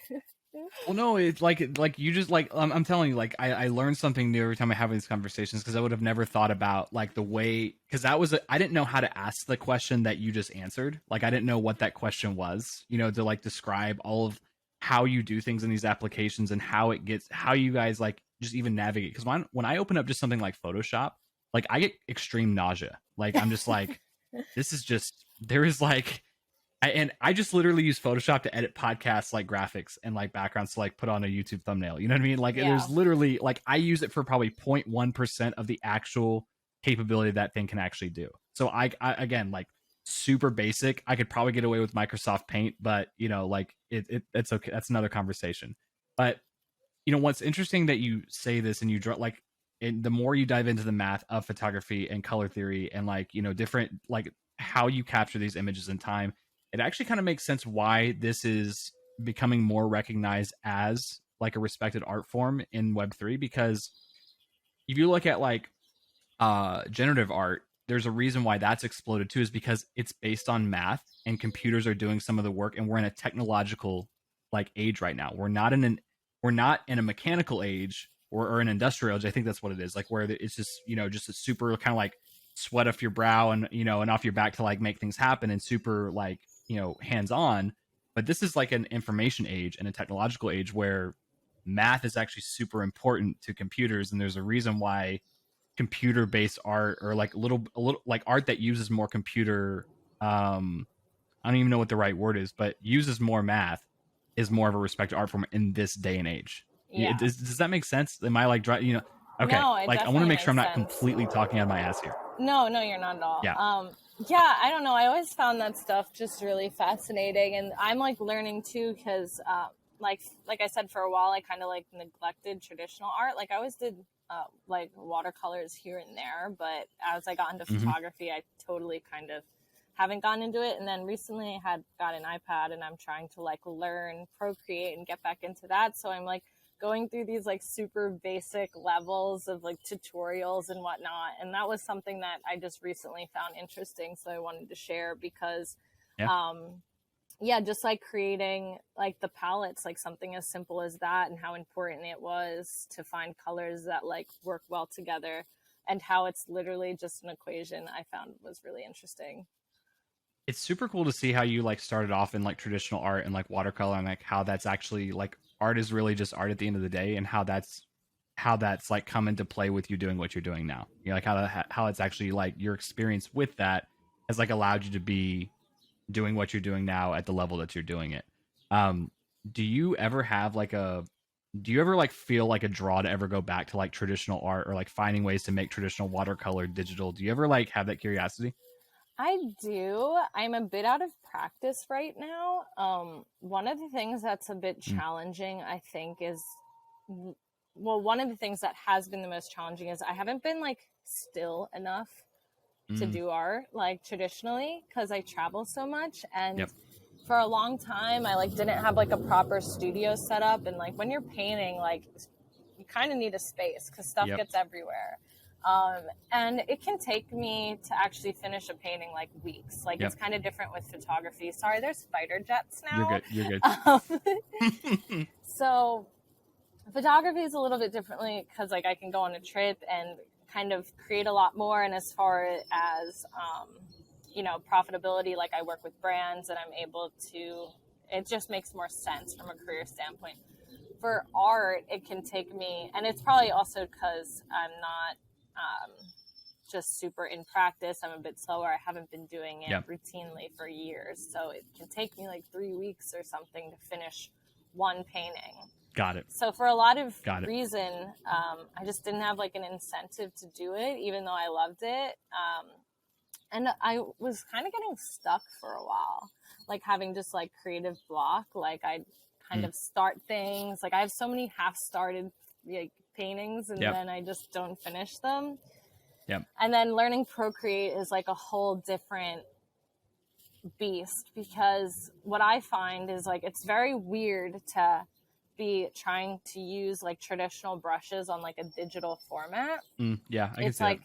S1: Well, no, it's like you just like I'm telling you, like I learn something new every time I have these conversations because I would have never thought about like the way because I didn't know how to ask the question that you just answered. Like I didn't know what that question was, to like describe all of how you do things in these applications and how you guys like just even navigate. Because when I open up just something like Photoshop, like I get extreme nausea. Like I'm just like this is just there is like I just literally use Photoshop to edit podcasts like graphics and like backgrounds to like put on a YouTube thumbnail. You know what I mean? Like
S2: Yeah.
S1: there's literally like I use it for probably 0.1% of the actual capability that thing can actually do. So I again like super basic. I could probably get away with Microsoft Paint, but like it's okay. That's another conversation. But what's interesting that you say this and you draw like the more you dive into the math of photography and color theory and like different like how you capture these images in time, it actually kind of makes sense why this is becoming more recognized as like a respected art form in Web3, because if you look at like generative art, there's a reason why that's exploded too, is because it's based on math and computers are doing some of the work, and we're in a technological like age right now. We're not in a mechanical age or an industrial age. I think that's what it is, like where it's just, you know, just a super kind of like sweat off your brow and, you know, and off your back to like make things happen, and super like, you know, hands on. But this is like an information age and a technological age where math is actually super important to computers, and there's a reason why computer based art, or like a little like art that uses more computer, I don't even know what the right word is, but uses more math, is more of a respected art form in this day and age.
S2: Yeah.
S1: Does that make sense? Am I like you know, okay,
S2: No, it
S1: like I want to
S2: definitely
S1: make sure I'm
S2: makes
S1: not
S2: sense.
S1: completely talking out of my ass here.
S2: No, no, you're not at all.
S1: Yeah.
S2: Yeah, I don't know. I always found that stuff just really fascinating, and I'm like learning too because, like I said, for a while I kind of like neglected traditional art. Like I always did like watercolors here and there, but as I got into
S1: Mm-hmm.
S2: photography, I totally kind of haven't gotten into it. And then recently I had got an iPad, and I'm trying to like learn Procreate and get back into that. So I'm like going through these like super basic levels of like tutorials and whatnot. And that was something that I just recently found interesting. So I wanted to share because,
S1: Yeah.
S2: yeah, just like creating like the palettes, like something as simple as that, and how important it was to find colors that like work well together, and how it's literally just an equation, I found was really interesting.
S1: It's super cool to see how you like started off in like traditional art and like watercolor, and like how that's actually like art is really just art at the end of the day, and how that's like come into play with you doing what you're doing now. You know, like how it's actually like your experience with that has like allowed you to be doing what you're doing now at the level that you're doing it. Um, do you ever have like a do you ever like feel like a draw to ever go back to like traditional art, or like finding ways to make traditional watercolor digital? Do you ever like have that curiosity?
S2: I do. I'm a bit out of practice right now. One of the things that's a bit
S1: Mm,
S2: challenging, I think, is well, one of the things that has been the most challenging is I haven't been like still enough to
S1: mm,
S2: do art like traditionally because I travel so much. And
S1: yep.
S2: for a long time, I like didn't have like a proper studio set up. And like when you're painting, like you kind of need a space because stuff
S1: Yep.
S2: gets everywhere. Um, and it can take me to actually finish a painting like weeks. Like it's
S1: Yep.
S2: kind of different with photography. Sorry, there's fighter jets
S1: You're
S2: now.
S1: good. You're good.
S2: Um, so photography is a little bit differently because like I can go on a trip and kind of create a lot more. And as far as you know, profitability, like I work with brands and I'm able to, it just makes more sense from a career standpoint. For art, it can take me, and it's probably also because I'm not just super in practice. I'm a bit slower. I haven't been doing it
S1: Yep.
S2: routinely for years. So it can take me like 3 weeks or something to finish one painting.
S1: Got it.
S2: So for a lot of
S1: Got it.
S2: reason, I just didn't have like an incentive to do it, even though I loved it. And I was kind of getting stuck for a while, like having just like creative block. Like I'd kind
S1: Mm,
S2: of start things. Like I have so many half started like paintings, and
S1: yep.
S2: then I just don't finish them.
S1: Yep.
S2: And then learning Procreate is like a whole different beast, because what I find is like it's very weird to be trying to use like traditional brushes on like a digital format.
S1: Mm, yeah, I can
S2: It's
S1: see that.
S2: like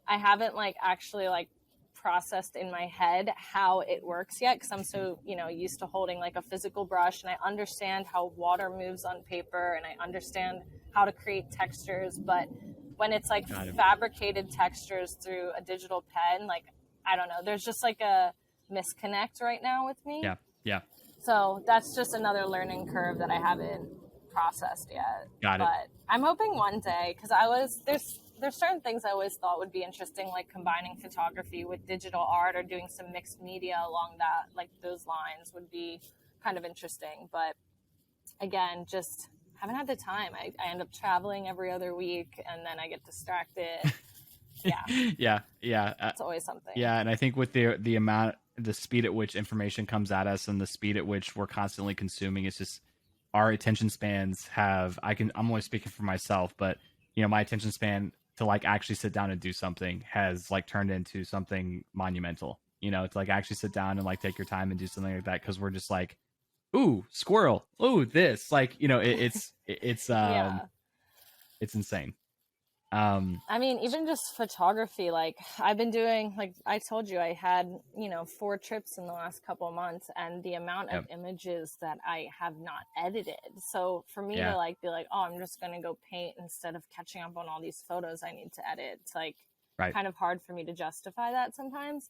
S2: I haven't like actually like processed in my head how it works yet, because I'm so, you know, used to holding like a physical brush, and I understand how water moves on paper, and I understand how to create textures. But when it's like
S1: Got it.
S2: fabricated textures through a digital pen, like I don't know, there's just like a misconnect right now with me.
S1: Yeah. Yeah.
S2: So that's just another learning curve that I haven't processed yet.
S1: Got it.
S2: But I'm hoping one day, because I was there's certain things I always thought would be interesting, like combining photography with digital art or doing some mixed media along that, like those lines would be kind of interesting. But again, just haven't had the time. I end up traveling every other week, and then I get distracted. Yeah,
S1: Yeah. Yeah.
S2: it's always something.
S1: Yeah, and I think with the speed at which information comes at us, and the speed at which we're constantly consuming, it's just our attention spans have. I'm only speaking for myself, but you know, my attention span to like actually sit down and do something has like turned into something monumental. you know, to like actually sit down and like take your time and do something like that, because we're just like, ooh, squirrel, ooh, this, like, you know,
S2: Yeah.
S1: it's insane.
S2: I mean, even just photography, like I've been doing, like I told you, I had, 4 trips in the last couple of months, and the amount of
S1: Yep.
S2: images that I have not edited. So for me
S1: Yeah.
S2: to like be like, oh, I'm just going to go paint instead of catching up on all these photos I need to edit, it's like
S1: Right.
S2: kind of hard for me to justify that sometimes.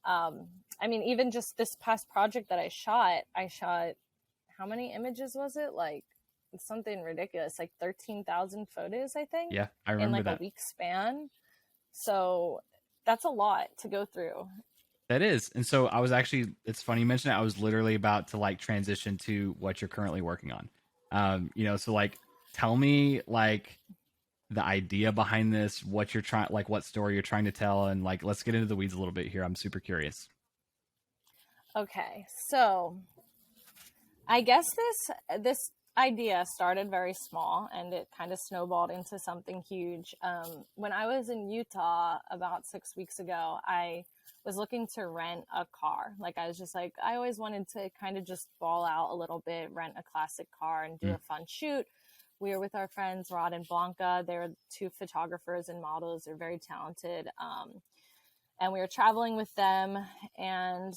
S2: Um, I mean, even just this past project that I shot, how many images was it? Like something ridiculous, like 13,000 photos, I think,
S1: Yeah, I
S2: in
S1: remember
S2: like a
S1: that.
S2: week span. So that's a lot to go through.
S1: That is. And so I was actually, it's funny you mentioned it. I was literally about to like transition to what you're currently working on. You know, so like tell me like the idea behind this, what you're trying, like what story you're trying to tell, and like let's get into the weeds a little bit here. I'm super curious.
S2: Okay, so I guess this idea started very small and it kind of snowballed into something huge. When I was in Utah about 6 weeks ago, I was looking to rent a car. Like I was just like, I always wanted to kind of just ball out a little bit, rent a classic car and do
S1: Mm.
S2: a fun shoot. We were with our friends Rod and Blanca. They're two photographers and models. They're very talented. And we were traveling with them, and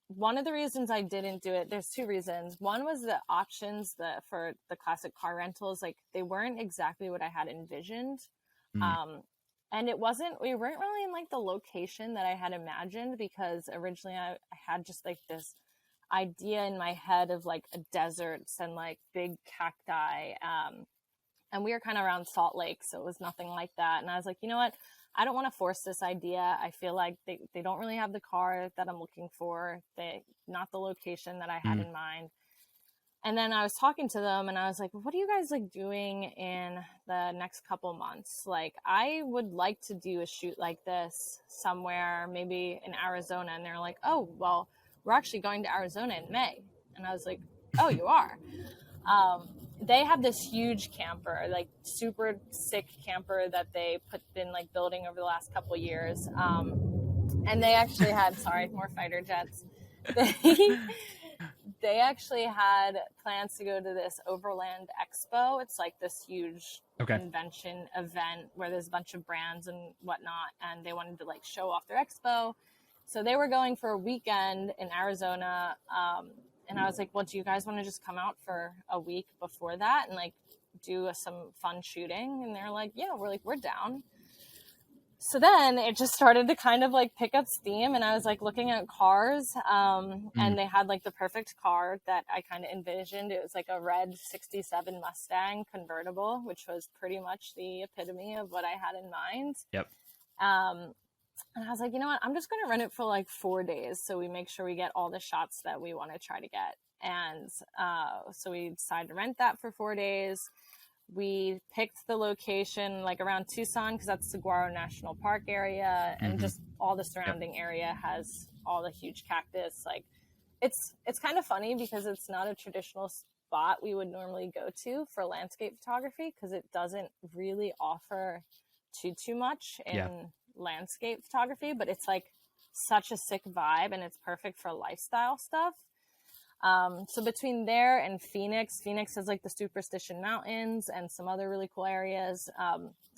S2: one of the reasons I didn't do it, there's 2 reasons. One was the options for the classic car rentals, like they weren't exactly what I had envisioned.
S1: Mm.
S2: Um, and we weren't really in like the location that I had imagined, because originally I had just like this idea in my head of like a deserts and like big cacti. And we were kind of around Salt Lake, so it was nothing like that. And I was like, you know what? I don't want to force this idea. I feel like they don't really have the car that I'm looking for. They not the location that I had
S1: Mm.
S2: in mind. And then I was talking to them and I was like, what are you guys like doing in the next couple months? Like I would like to do a shoot like this somewhere, maybe in Arizona. And they're like, oh, well, we're actually going to Arizona in May. And I was like, oh, you are? Um, they have this huge camper, like super sick camper that they put in like building over the last couple of years. And they actually had, sorry, more fighter jets. They, they actually had plans to go to this Overland Expo. It's like this huge
S1: Okay.
S2: convention event where there's a bunch of brands and whatnot. And they wanted to like show off their expo. So they were going for a weekend in Arizona. And I was like, well, do you guys want to just come out for a week before that and like do some fun shooting? And they're like, yeah, we're down. So then it just started to kind of like pick up steam, and I was like looking at cars,
S1: Mm.
S2: and they had like the perfect car that I kind of envisioned. It was like a red 67 Mustang convertible, which was pretty much the epitome of what I had in mind.
S1: Yep.
S2: Um, and I was like, you know what? I'm just going to rent it for like 4 days so we make sure we get all the shots that we want to try to get. And so we decided to rent that for 4 days. We picked the location like around Tucson because that's Saguaro National Park area, and
S1: Mm-hmm.
S2: just all the
S1: Yep.
S2: surrounding area has all the huge cactus. Like it's kind of funny because it's not a traditional spot we would normally go to for landscape photography, because it doesn't really offer too much
S1: Yeah.
S2: in landscape photography, but it's like such a sick vibe and it's perfect for lifestyle stuff. So between there and Phoenix has like the Superstition Mountains and some other really cool areas.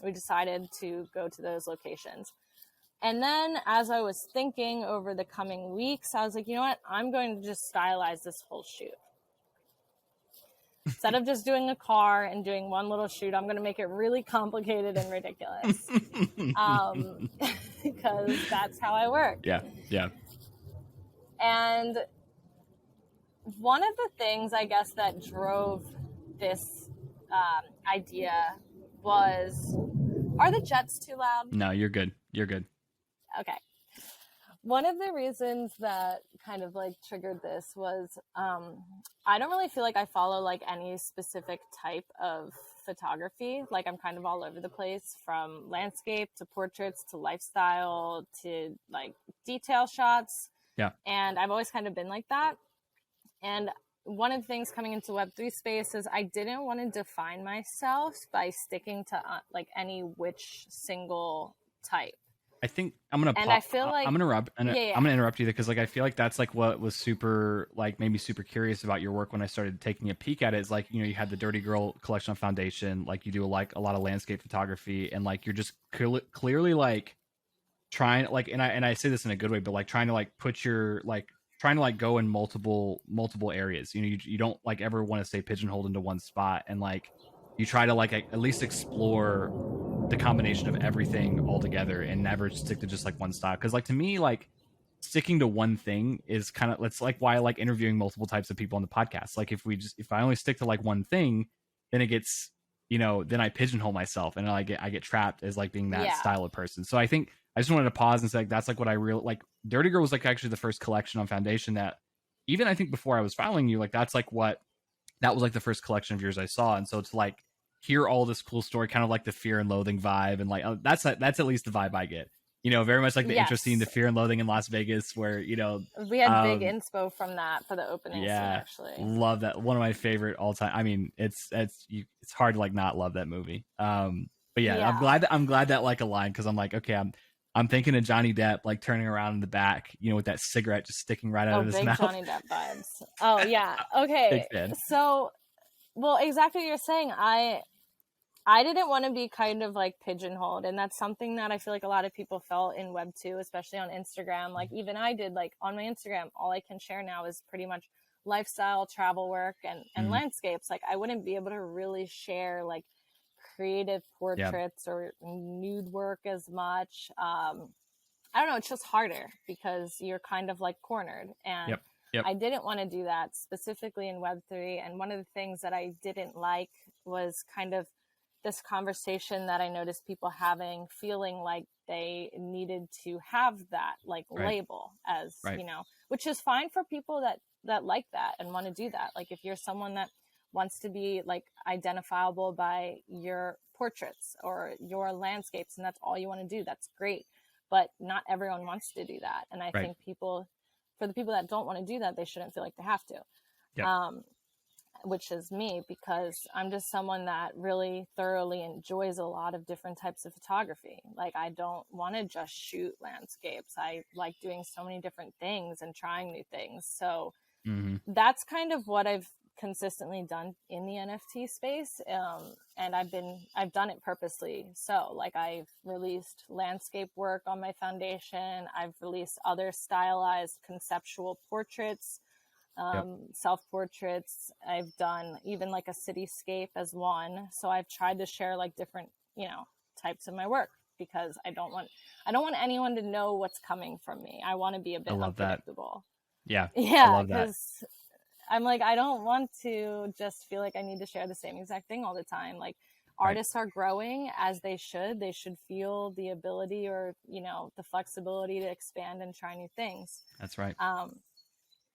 S2: We decided to go to those locations. And then as I was thinking over the coming weeks, I was like, you know what? I'm going to just stylize this whole shoot. Instead of just doing a car and doing one little shoot, I'm going to make it really complicated and ridiculous. Because that's how I work.
S1: Yeah. Yeah.
S2: And one of the things I guess that drove this idea was, are the jets too loud?
S1: No, you're good. You're good.
S2: Okay. One of the reasons that kind of like triggered this was I don't really feel like I follow like any specific type of photography. Like I'm kind of all over the place, from landscape to portraits to lifestyle to like detail shots.
S1: Yeah.
S2: And I've always kind of been like that. And one of the things coming into Web3 space is I didn't want to define myself by sticking to like any which single type.
S1: I think I'm gonna
S2: And I feel like,
S1: I'm gonna interrupt and
S2: yeah,
S1: I'm
S2: yeah.
S1: gonna interrupt you because like I feel like that's like what was super like made me super curious about your work when I started taking a peek at it. Is like, you know, you had the Dirty Girl collection on Foundation, like you do like a lot of landscape photography, and like you're just clearly like trying like, and I say this in a good way, but like trying to like put your like trying to like go in multiple areas. You know, you don't like ever want to stay pigeonholed into one spot, and like you try to like at least explore the combination of everything all together and never stick to just like one style. Because like to me, like sticking to one thing is kind of, that's like why I like interviewing multiple types of people on the podcast. Like if I only stick to like one thing, then it gets, you know, then I pigeonhole myself and I get trapped as like being that
S2: Yeah.
S1: style of person. So I think I just wanted to pause and say like, that's like what I really like. Dirty Girl was like actually the first collection on Foundation that, even I think before I was following you, like that's like what that was like the first collection of yours I saw. And so to like hear all this cool story, kind of like the Fear and Loathing vibe, and like that's at least the vibe I get. You know, very much like the intro scene, the
S2: Yes.
S1: Fear and Loathing in Las Vegas, where you know,
S2: We had big
S1: um,
S2: inspo from that for the opening scene,
S1: yeah,
S2: actually.
S1: love that. One of my favorite all time. I mean, it's hard to like not love that movie. But yeah,
S2: Yeah.
S1: I'm glad that like aligned because I'm like, okay, I'm thinking of Johnny Depp like turning around in the back, you know, with that cigarette just sticking right out
S2: Oh,
S1: of his
S2: big
S1: mouth.
S2: Johnny Depp vibes. Oh, yeah.
S1: Big
S2: Okay.
S1: fan.
S2: So, well, exactly what you're saying. I didn't want to be kind of like pigeonholed, and that's something that I feel like a lot of people felt in Web 2, especially on Instagram. Like even I did, like on my Instagram, all I can share now is pretty much lifestyle, travel work, and
S1: Mm,
S2: landscapes. Like I wouldn't be able to really share like creative
S1: yeah.
S2: portraits or nude work as much. I don't know, it's just harder because you're kind of like cornered. And
S1: Yep. Yep.
S2: I didn't want to do that specifically in Web3. And one of the things that I didn't like was kind of this conversation that I noticed people having, feeling like they needed to have that like
S1: Right.
S2: label as,
S1: Right.
S2: you know, which is fine for people that like that and want to do that. Like if you're someone that wants to be like identifiable by your portraits or your landscapes and that's all you want to do, that's great, but not everyone wants to do that. And I
S1: Right.
S2: think for the people that don't want to do that, they shouldn't feel like they have to.
S1: Yep.
S2: Which is me, because I'm just someone that really thoroughly enjoys a lot of different types of photography. Like I don't want to just shoot landscapes. I like doing so many different things and trying new things. So
S1: Mm-hmm.
S2: that's kind of what I've consistently done in the NFT space. And I've done it purposely. So like I've released landscape work on my foundation. I've released other stylized conceptual portraits,
S1: Yep.
S2: self-portraits. I've done even like a cityscape as one. So I've tried to share like different, you know, types of my work because I don't want anyone to know what's coming from me. I want to be a
S1: I
S2: bit
S1: love that.
S2: unpredictable.
S1: Yeah. I
S2: Yeah,
S1: love that.
S2: because I'm like, I don't want to just feel like I need to share the same exact thing all the time. Like
S1: Right.
S2: artists are growing as they should. They should feel the ability or, you know, the flexibility to expand and try new things.
S1: That's right.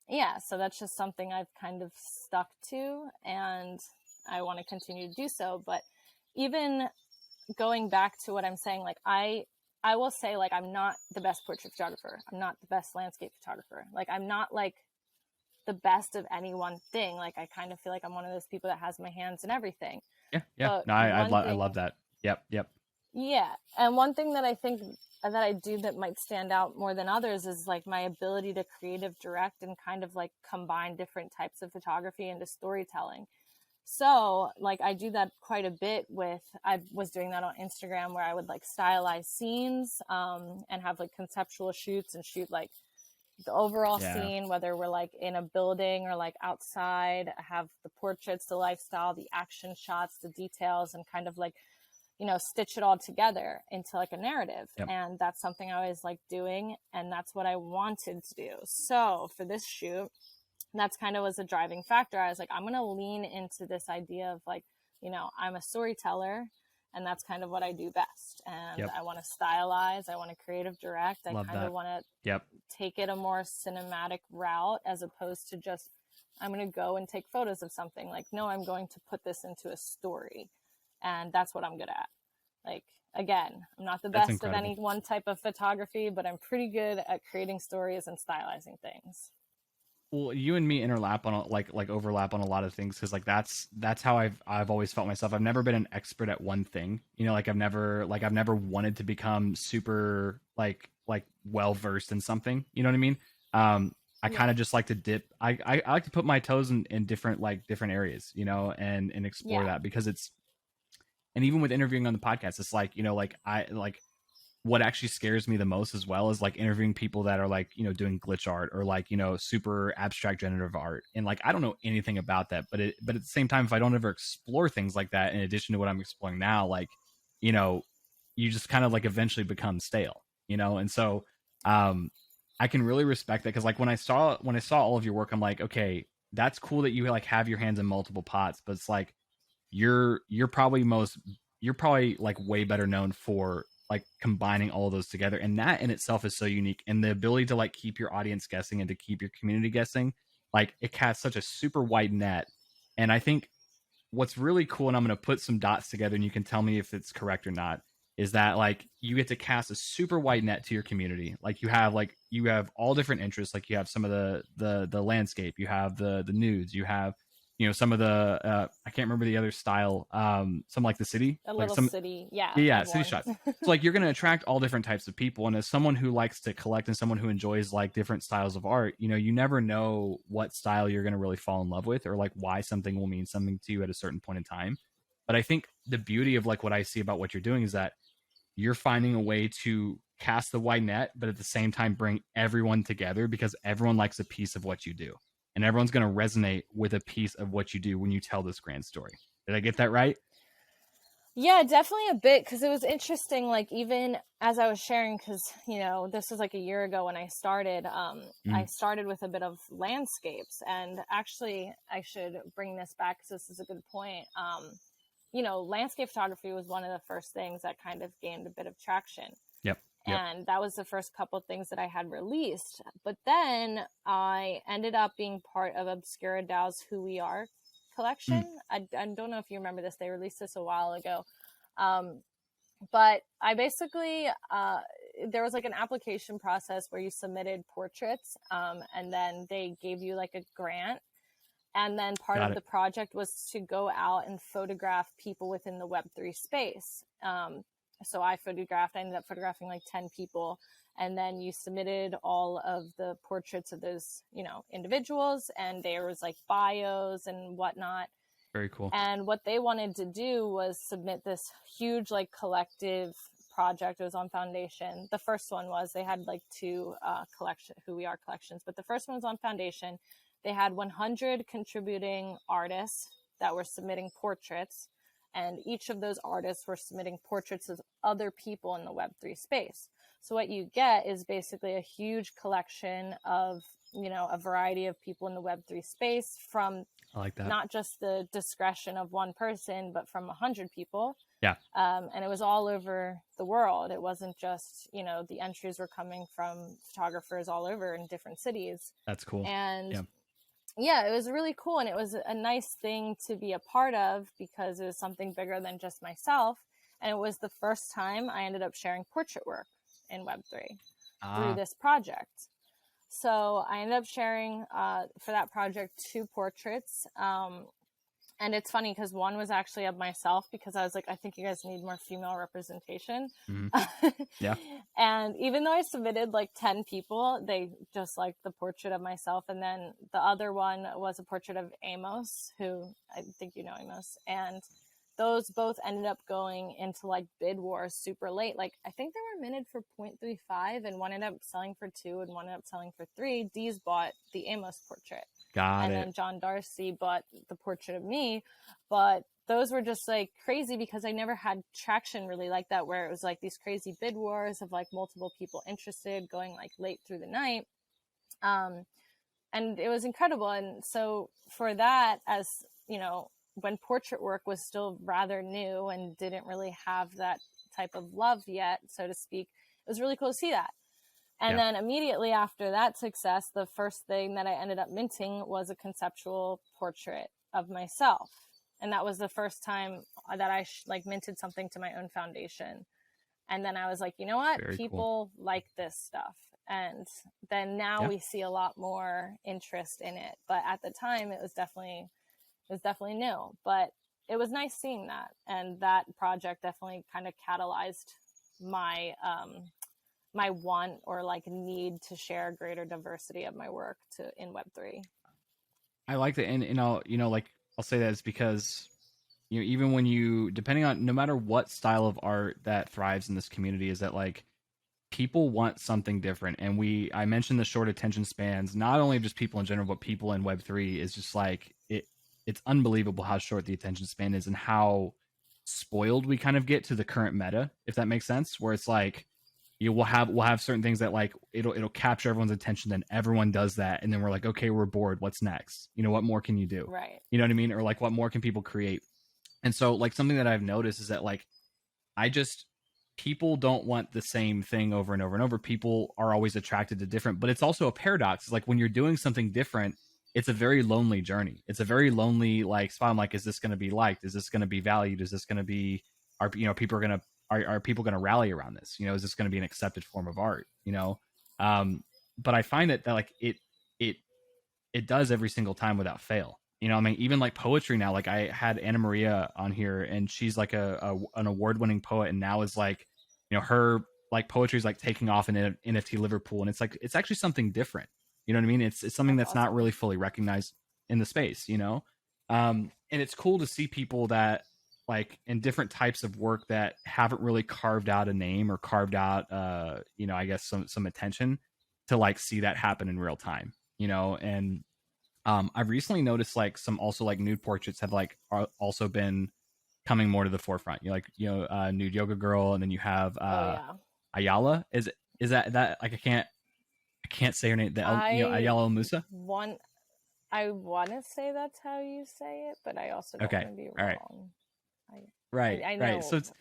S2: Yeah, so that's just something I've kind of stuck to and I want to continue to do so. But even going back to what I'm saying, like I will say like I'm not the best portrait photographer. I'm not the best landscape photographer. Like I'm not like the best of any one thing. Like I kind of feel like I'm one of those people that has my hands in everything.
S1: Yeah. Yeah.
S2: But
S1: No,
S2: one
S1: I love
S2: thing,
S1: that. Yep. Yep.
S2: yeah, and one thing that I think that I do that might stand out more than others is like my ability to creative direct and kind of like combine different types of photography into storytelling. So like I do that quite a bit with, I was doing that on Instagram where I would like stylize scenes and have like conceptual shoots and shoot like the overall
S1: Yeah.
S2: scene, whether we're like in a building or like outside. I have the portraits, the lifestyle, the action shots, the details, and kind of like, you know, stitch it all together into like a narrative.
S1: Yep.
S2: And that's something I always like doing. And that's what I wanted to do. So for this shoot, that's kind of was a driving factor. I was like, I'm going to lean into this idea of like, you know, I'm a storyteller and that's kind of what I do best. And
S1: Yep.
S2: I want to stylize, I want to creative direct. I
S1: Love
S2: kind of
S1: that.
S2: want to
S1: Yep.
S2: take it a more cinematic route as opposed to just, I'm going to go and take photos of something. Like, no, I'm going to put this into a story. And that's what I'm good at. Like, again, I'm not the
S1: That's
S2: best of
S1: incredible.
S2: any one type of photography, but I'm pretty good at creating stories and stylizing things.
S1: Well, you and me interlap on like overlap on a lot of things because like that's how I've always felt myself. I've never been an expert at one thing. You know, I've never wanted to become super like well versed in something. You know what I mean? I
S2: Yeah.
S1: kind of just like to dip. I like to put my toes in different different areas. You know, and explore
S2: Yeah.
S1: that because it's and even with interviewing on the podcast, it's like like I like what actually scares me the most as well is like interviewing people that are like doing glitch art or like super abstract generative art and like I don't know anything about that but at the same time if I don't ever explore things like that in addition to what I'm exploring now like you know you just kind of like eventually become stale and so um I can really respect that because like when I saw all of your work I'm like okay that's cool that you like have your hands in multiple pots but it's like you're probably you're probably like way better known for like combining all of those together and that in itself is so unique and the ability to like keep your audience guessing and to keep your community guessing like it casts such a super wide net and I think what's really cool, and I'm going to put some dots together, and you can tell me if it's correct or not, is that like you get to cast a super wide net to your community. Like you have all different interests. Like you have some of the landscape, you have the nudes, you have some of the I can't remember the other style, some like the city,
S2: A
S1: like
S2: little
S1: some
S2: city. Yeah,
S1: yeah,
S2: I've
S1: city
S2: won.
S1: shots. So like you're going to attract all different types of people, and as someone who likes to collect and someone who enjoys like different styles of art, you never know what style you're going to really fall in love with, or like why something will mean something to you at a certain point in time. But I think the beauty of like what I see about what you're doing is that you're finding a way to cast the wide net, but at the same time bring everyone together because everyone likes a piece of what you do, and everyone's going to resonate with a piece of what you do when you tell this grand story. Did I get that right?
S2: Yeah, definitely a bit because it was interesting. Like even as I was sharing, because this was like a year ago when I started. I
S1: Mm,
S2: started with a bit of landscapes, and actually, I should bring this back because this is a good point. Landscape photography was one of the first things that kind of gained a bit of traction,
S1: yep. Yep.
S2: and that was the first couple of things that I had released. But then I ended up being part of Obscura DAO's Who We Are collection.
S1: Mm,
S2: I don't know if you remember this. They released this a while ago. Um, but I basically, there was like an application process where you submitted portraits, and then they gave you like a grant. And then part
S1: got
S2: of
S1: it.
S2: the project was to go out and photograph people within the Web3 space. So I ended up photographing like 10 people. And then you submitted all of the portraits of those, individuals. And there was like bios and whatnot.
S1: Very cool.
S2: And what they wanted to do was submit this huge like collective project. It was on Foundation. The first one was they had like two collection Who We Are collections, but the first one was on Foundation. They had 100 contributing artists that were submitting portraits, and each of those artists were submitting portraits of other people in the Web3 space. So what you get is basically a huge collection of a variety of people in the Web3 space, from
S1: I like that.
S2: not just the discretion of one person, but from 100 people.
S1: Yeah,
S2: And it was all over the world. It wasn't just, the entries were coming from photographers all over in different cities.
S1: that's cool.
S2: And
S1: Yeah.
S2: yeah, it was really cool. And it was a nice thing to be a part of because it was something bigger than just myself. And it was the first time I ended up sharing portrait work in Web3 through
S1: Ah,
S2: this project. So I ended up sharing for that project 2 portraits. And it's funny because one was actually of myself because I was like, I think you guys need more female representation.
S1: mhm. Yeah.
S2: And even though I submitted like 10 people, they just liked the portrait of myself. And then the other one was a portrait of Amos, who I think you know Amos. And those both ended up going into like bid wars super late. Like I think they were minted for 0.35 and one ended up selling for 2 and one ended up selling for 3. Dee's bought the Amos portrait.
S1: Got
S2: And
S1: it.
S2: then John Darcy bought the portrait of me. But those were just like crazy because I never had traction really like that, where it was like these crazy bid wars of like multiple people interested going like late through the night. Um, and it was incredible. And so for that, as when portrait work was still rather new and didn't really have that type of love yet, so to speak, it was really cool to see that. And
S1: Yeah.
S2: then immediately after that success, the first thing that I ended up minting was a conceptual portrait of myself. And that was the first time that I minted something to my own foundation. And then I was like, you know what?
S1: Very cool.
S2: People like this stuff. And then now
S1: Yeah.
S2: we see a lot more interest in it. But at the time, it was definitely new. But it was nice seeing that, and that project definitely kind of catalyzed my my want or like need to share greater diversity of my work to in Web3.
S1: I like that, and I'll like I'll say that is because even when you depending on no matter what style of art that thrives in this community is that like people want something different, and I mentioned the short attention spans, not only just people in general but people in Web3 is just like it's unbelievable how short the attention span is and how spoiled we kind of get to the current meta, if that makes sense, where it's like we'll have certain things that like it'll capture everyone's attention, then everyone does that, and then we're like, okay, we're bored, what's next, what more can you do,
S2: Right.
S1: you know what I mean, or like what more can people create. And so like something that I've noticed is that like I just people don't want the same thing over and over and over. People are always attracted to different, but it's also a paradox. It's like when you're doing something different, it's a very lonely journey. It's a very lonely like spot. I'm like, is this going to be liked? Is this going to be valued? Is this going to be people are people going to rally around this? Is this going to be an accepted form of art? Um, but I find that like it it does every single time without fail. I mean, even like poetry now, like I had Anna Maria on here and she's like an award-winning poet, and now is like, her like poetry is like taking off in NFT Liverpool. And it's like, it's actually something different. You know what I mean? It's something that's not
S2: awesome.
S1: really fully recognized in the space, and it's cool to see people that like in different types of work that haven't really carved out a name or carved out, I guess some attention to like see that happen in real time, and I've recently noticed like some also like nude portraits have like also been coming more to the forefront. Nude yoga girl, and then you have
S2: Oh yeah.
S1: Ayala. Is that like I can't say her name.
S2: I
S1: Ayala Musa.
S2: want I want to say that's how you say it, but I also don't
S1: Okay,
S2: want to be
S1: all right,
S2: wrong. I I
S1: right. So
S2: know
S1: it's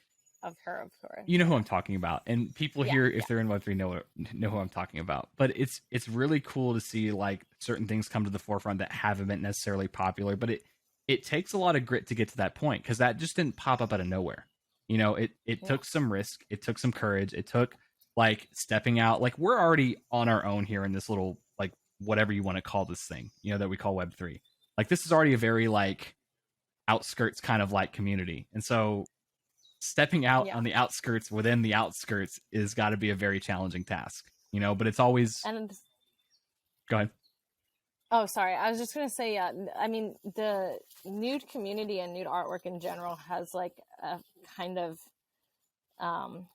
S2: of her, of course.
S1: you know who
S2: Yeah.
S1: I'm talking about, and people
S2: Yeah.
S1: here,
S2: Yeah.
S1: if they're in Web3, know who I'm talking about. But it's really cool to see like certain things come to the forefront that haven't been necessarily popular, but it takes a lot of grit to get to that point, because that just didn't pop up out of nowhere. It
S2: No.
S1: took some risk, it took some courage, it took like stepping out. Like we're already on our own here in this little like whatever you want to call this thing, that we call Web3. Like this is already a very like outskirts kind of like community, and so stepping out
S2: Yeah.
S1: on the outskirts within the outskirts is got to be a very challenging task, but it's always
S2: And
S1: go ahead.
S2: oh, sorry. I was just gonna say, yeah. I mean, the nude community and nude artwork in general has like a kind of um,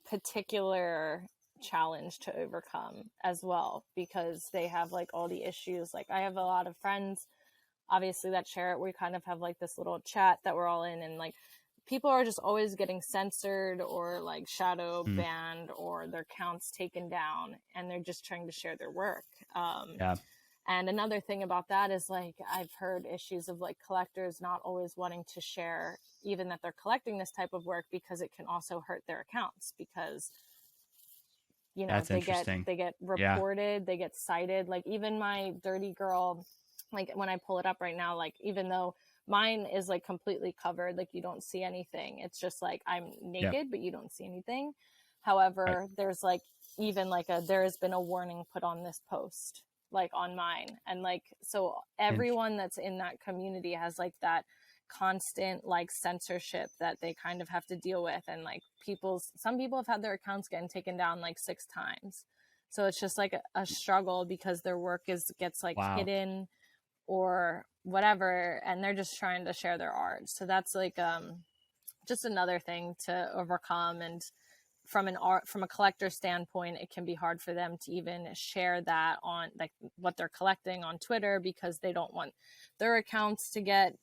S2: particular challenge to overcome as well, because they have like all the issues. Like I have a lot of friends, obviously, that share it. We kind of have like this little chat that we're all in, and like people are just always getting censored or like shadow
S1: Mm,
S2: banned or their accounts taken down, and they're just trying to share their work.
S1: yeah,
S2: And another thing about that is like I've heard issues of like collectors not always wanting to share even that they're collecting this type of work, because it can also hurt their accounts, because
S1: that's
S2: they get
S1: interesting. Yeah,
S2: reported, they get cited. Like even my dirty girl, like when I pull it up right now, like even though mine is like completely covered, like you don't see anything, it's just like I'm
S1: yeah,
S2: naked but you don't see anything.
S1: right.
S2: However, there's like even like there has been a warning put on this post, like on mine, and like so
S1: And
S2: everyone that's in that community has like that constant like censorship that they kind of have to deal with. And like some people have had their accounts getting taken down like 6 times, so it's just like a struggle because their work gets like
S1: wow,
S2: hidden or whatever, and they're just trying to share their art. So that's like just another thing to overcome. And from a collector standpoint, it can be hard for them to even share that on like what they're collecting on Twitter, because they don't want their accounts to get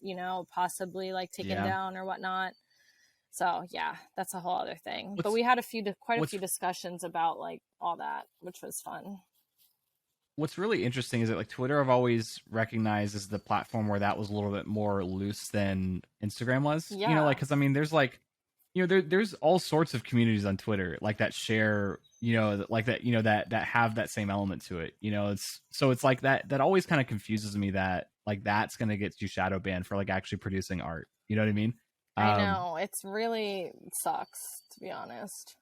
S2: possibly like taken
S1: yeah.
S2: down or whatnot. So yeah, that's a whole other thing. But
S1: What's
S2: we had quite a
S1: what's
S2: few discussions about like all that, which was fun.
S1: what's really interesting is that like Twitter I've always recognized as the platform where that was a little bit more loose than Instagram was. Like
S2: Yeah,
S1: because I mean there's like there's all sorts of communities on Twitter like that share like that that have that same element to it. It's like that always kind of confuses me that like that's gonna get you shadow banned for like actually producing art. You know what I mean?
S2: I
S1: Um,
S2: know, it's really sucks, to be honest.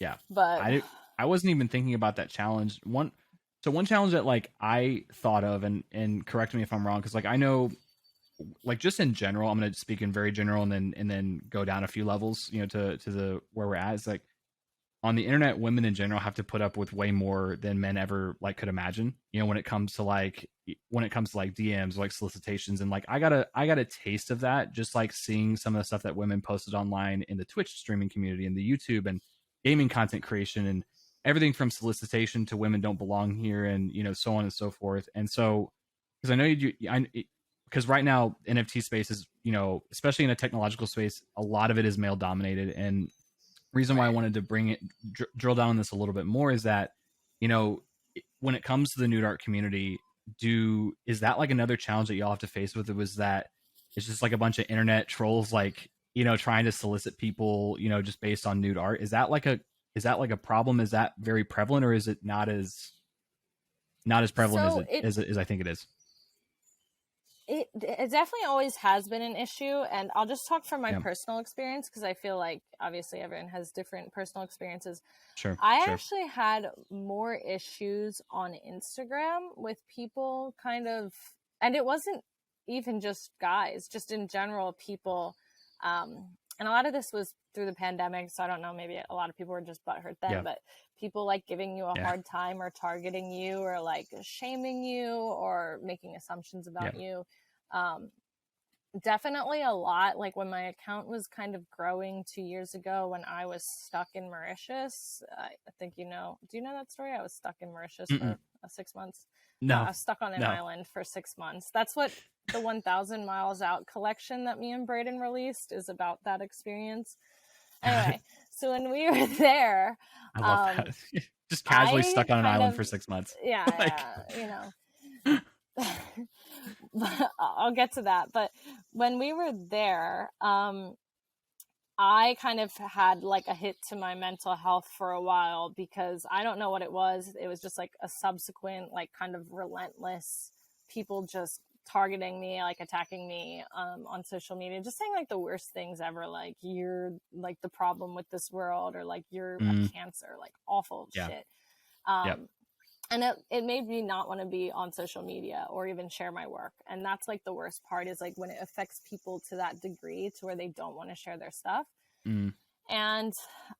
S1: yeah,
S2: But
S1: I do. I wasn't even thinking about that challenge. One challenge that like I thought of, and correct me if I'm wrong, because like I know, like just in general, I'm going to speak in very general, and then go down a few levels, you know, to the where we're at. It's like on the internet, women in general have to put up with way more than men ever like could imagine. You know, when it comes to like DMs, like solicitations, and like I got a taste of that just like seeing some of the stuff that women posted online in the Twitch streaming community and the YouTube and gaming content creation and everything from solicitation to women don't belong here and you know so on and so forth. And so because I know you do, because right now NFT space is, you know, especially in a technological space, a lot of it is male dominated. And reason why I
S2: Right.
S1: wanted to bring it drill down on this a little bit more is that, you know, when it comes to the nude art community, is that like another challenge that y'all have to face with it? Was that it's just like a bunch of internet trolls, like, you know, trying to solicit people, you know, just based on nude art? Is that like a problem? Is that very prevalent, or is it not as prevalent as
S2: So
S1: as I think it is?
S2: it definitely always has been an issue, and I'll just talk from my
S1: Yeah,
S2: personal experience because I feel like obviously everyone has different personal experiences.
S1: sure,
S2: I
S1: sure.
S2: actually had more issues on Instagram with people kind of, and it wasn't even just guys, just in general, people. And a lot of this was through the pandemic, so I don't know, maybe a lot of people were just butthurt then,
S1: Yeah,
S2: but people like giving you a
S1: yeah,
S2: hard time or targeting you or like shaming you or making assumptions
S1: yeah.
S2: about you. Um, Definitely a lot. Like when my account was kind of growing 2 years ago when I was stuck in Mauritius. I think you know, do you know that story? I was stuck in Mauritius
S1: Mm-mm.
S2: for 6 months. I
S1: No,
S2: was stuck on an
S1: no.
S2: island for 6 months. That's what the 1000 Miles Out collection that me and Braden released is about, that experience.
S1: Got it.
S2: Anyway, so when we were there,
S1: I love
S2: um,
S1: that. Just casually
S2: I
S1: stuck on an
S2: kind
S1: island
S2: of,
S1: for 6 months. Like,
S2: yeah, you know, I'll get to that. But when we were there, I kind of had like a hit to my mental health for a while because I don't know what it was. It was just like a subsequent, like kind of relentless people just targeting me, like attacking me on social media, just saying like the worst things ever, like you're like the problem with this world, or like you're a
S1: mm,
S2: cancer, like awful
S1: yeah,
S2: shit.
S1: yeah,
S2: Um, and it made me not want to be on social media or even share my work. And that's like the worst part, is like when it affects people to that degree to where they don't want to share their stuff.
S1: mm,
S2: And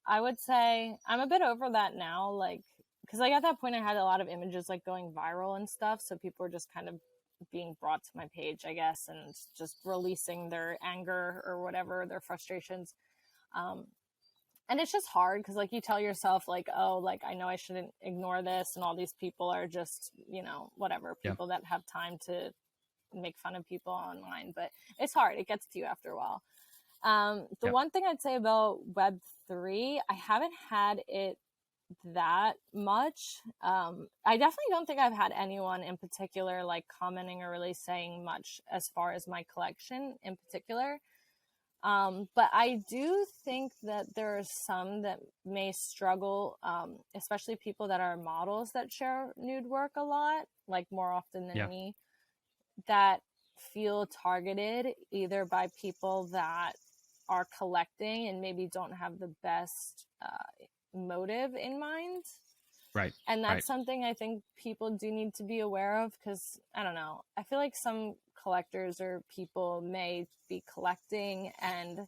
S2: I would say I'm a bit over that now, like because like at that point I had a lot of images like going viral and stuff, so people were just kind of being brought to my page, I guess, and just releasing their anger or whatever, their frustrations. um, and it's just hard because like you tell yourself like, oh, like I know I shouldn't ignore this, and all these people are just, you know, whatever,
S1: yeah,
S2: people that have time to make fun of people online. But it's hard, it gets to you after a while. The
S1: yeah.
S2: one thing I'd say about Web3, I haven't had it that much. I definitely don't think I've had anyone in particular like commenting or really saying much as far as my collection in particular. But I do think that there are some that may struggle, especially people that are models that share nude work a lot, like more often than
S1: Yeah.
S2: me, that feel targeted either by people that are collecting and maybe don't have the best motive in mind.
S1: Right.
S2: And
S1: Right.
S2: that's something I think people do need to be aware of, because I don't know, I feel like some collectors or people may be collecting and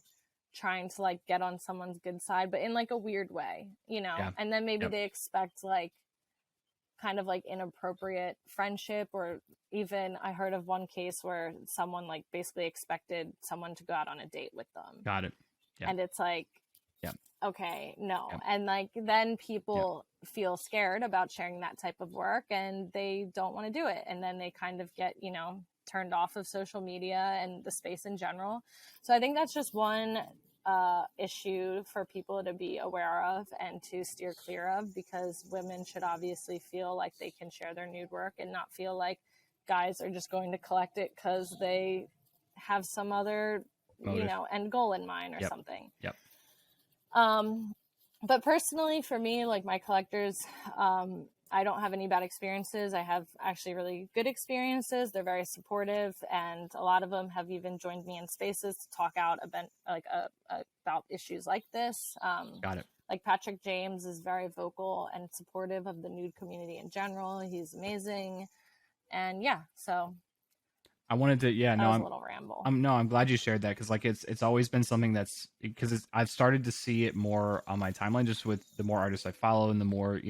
S2: trying to like get on someone's good side, but in like a weird way, you know,
S1: Yeah.
S2: and then maybe
S1: Yep.
S2: they expect like kind of like inappropriate friendship, or even I heard of one case where someone like basically expected someone to go out on a date with them.
S1: Got it. Yeah.
S2: And it's like,
S1: Yeah.
S2: okay, no.
S1: Yeah.
S2: And like then
S1: Yeah.
S2: people feel scared about sharing that type of work and they don't want to do it. And then they kind of get, you know, turned off of social media and the space in general. So I think that's just one issue for people to be aware of and to steer clear of, because women should obviously feel like they can share their nude work and not feel like guys are just going to collect it because they have some other, you
S1: Motive.
S2: know, end goal in mind or
S1: Yep.
S2: something.
S1: Yep.
S2: Um, but personally, for me, like my collectors, I don't have any bad experiences. I have actually really good experiences. They're very supportive, and a lot of them have even joined me in spaces to talk out about issues like this.
S1: Got it.
S2: Like Patrick James is very vocal and supportive of the nude community in general. He's amazing. And yeah, so
S1: I wanted to, yeah,
S2: that
S1: no,
S2: was a little ramble.
S1: I'm glad you shared that because like it's always been something that's because I've started to see it more on my timeline just with the more artists I follow and the more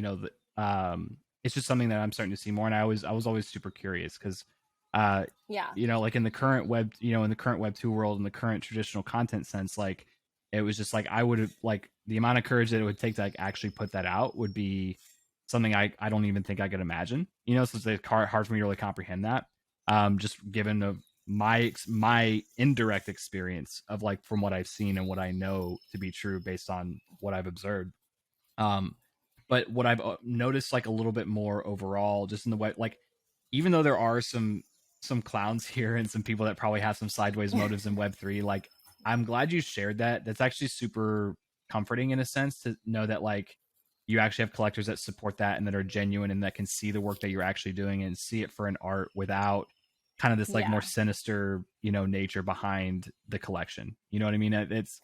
S1: it's just something that I'm starting to see more and I was always super curious because
S2: Yeah.
S1: like in the current web 2 world in the current traditional content sense like it was just like I would have like the amount of courage that it would take to like actually put that out would be something I don't even think I could imagine so it's hard for me to really comprehend that just given my indirect experience of like from what I've seen and what I know to be true based on what I've observed. Um, but what I've noticed like a little bit more overall, just in the way, like even though there are some clowns here and some people that probably have some sideways motives in Web3, like I'm glad you shared that. That's actually super comforting in a sense to know that like you actually have collectors that support that and that are genuine and that can see the work that you're actually doing and see it for an art without kind of this like more
S2: Yeah.
S1: sinister nature behind the collection. You know what I mean? It's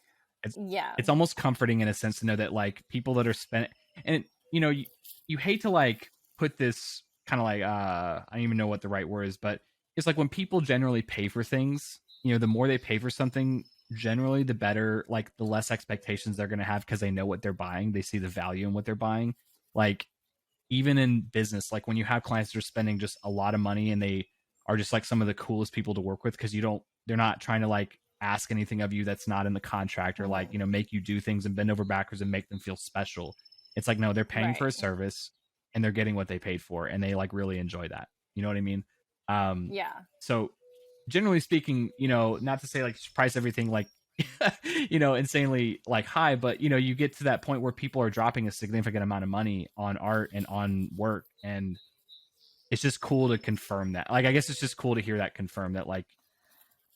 S2: Yeah.
S1: it's almost comforting in a sense to know that like people that are spent and you hate to like put this kind of like I don't even know what the right word is, but it's like when people generally pay for things, the more they pay for something, generally the better, like the less expectations they're going to have because they know what they're buying, they see the value in what they're buying. Like even in business, like when you have clients that are spending just a lot of money and they are just like some of the coolest people to work with because they're not trying to like ask anything of you that's not in the contract or like
S2: Mm-hmm.
S1: make you do things and bend over backwards and make them feel special. It's like no, they're paying for a
S2: Right.
S1: service and they're getting what they paid for and they like really enjoy that. You know what I mean? um
S2: Yeah.
S1: so generally speaking, not to say like price everything like insanely like high, but you get to that point where people are dropping a significant amount of money on art and on work, and it's just cool to confirm that. Like, I guess it's just cool to hear that confirm that like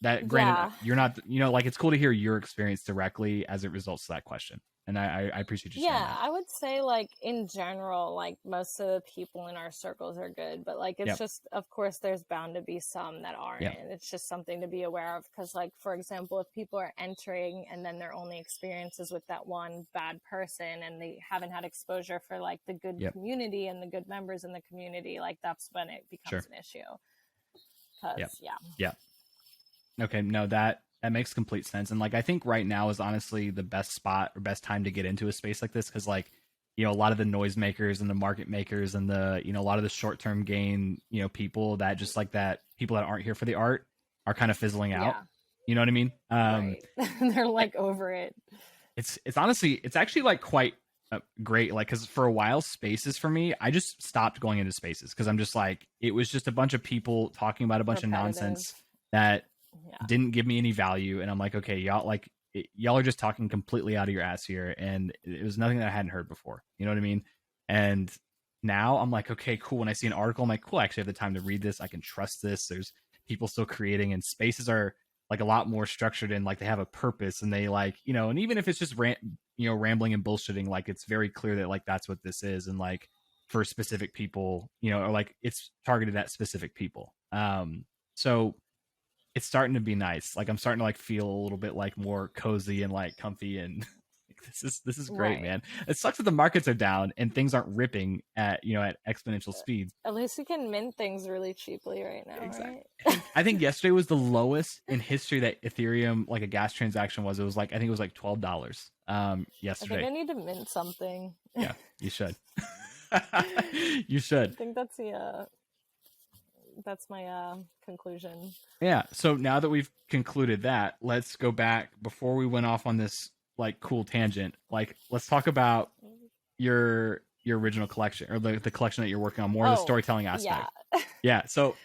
S1: that. Granted,
S2: Yeah.
S1: you're not, like it's cool to hear your experience directly as it results to that question, and I appreciate you sharing
S2: Yeah,
S1: that.
S2: I would say like in general, like most of the people in our circles are good, but like it's
S1: Yep.
S2: just, of course, there's bound to be some that
S1: Yep.
S2: aren't. It's just something to be aware of because, like, for example, if people are entering and then their only experiences with that one bad person and they haven't had exposure for like the good
S1: Yep.
S2: community and the good members in the community, like that's when it becomes
S1: Sure.
S2: an issue.
S1: Yep.
S2: Because, yeah.
S1: Yep. Okay, no, that makes complete sense. And like I think right now is honestly the best spot or best time to get into a space like this because like a lot of the noisemakers and the market makers and the a lot of the short term gain people that just like that people that aren't here for the art are kind of fizzling out.
S2: Yeah.
S1: You know what I mean?
S2: Right. They're like over it.
S1: It's honestly it's actually like quite great like because for a while spaces for me I just stopped going into spaces because I'm just like it was just a bunch of people talking about a bunch of
S2: Repetitive.
S1: nonsense that
S2: Yeah.
S1: didn't give me any value and I'm like okay y'all like y'all are just talking completely out of your ass here and it was nothing that I hadn't heard before, you know what I mean? And now I'm like okay cool, when I see an article I'm like cool, I actually have the time to read this, I can trust this, there's people still creating and spaces are like a lot more structured and like they have a purpose and they like and even if it's just rambling and bullshitting, like it's very clear that like that's what this is and like for specific people or like it's targeted at specific people. So it's starting to be nice. Like I'm starting to like feel a little bit like more cozy and like comfy and this is great,
S2: Right.
S1: man. It sucks that the markets are down and things aren't ripping at at exponential speeds.
S2: At least you can mint things really cheaply right now,
S1: Exactly.
S2: right?
S1: I think yesterday was the lowest in history that Ethereum like a gas transaction was. It was like I think it was like $12
S2: I think
S1: yesterday.
S2: I need to mint something.
S1: Yeah, you should. You
S2: I
S1: should.
S2: think that's my conclusion.
S1: Yeah. So now that we've concluded that, let's go back before we went off on this like cool tangent. Like, let's talk about your original collection or the collection that you're working on, more of the
S2: Oh,
S1: storytelling
S2: yeah.
S1: aspect. Yeah. So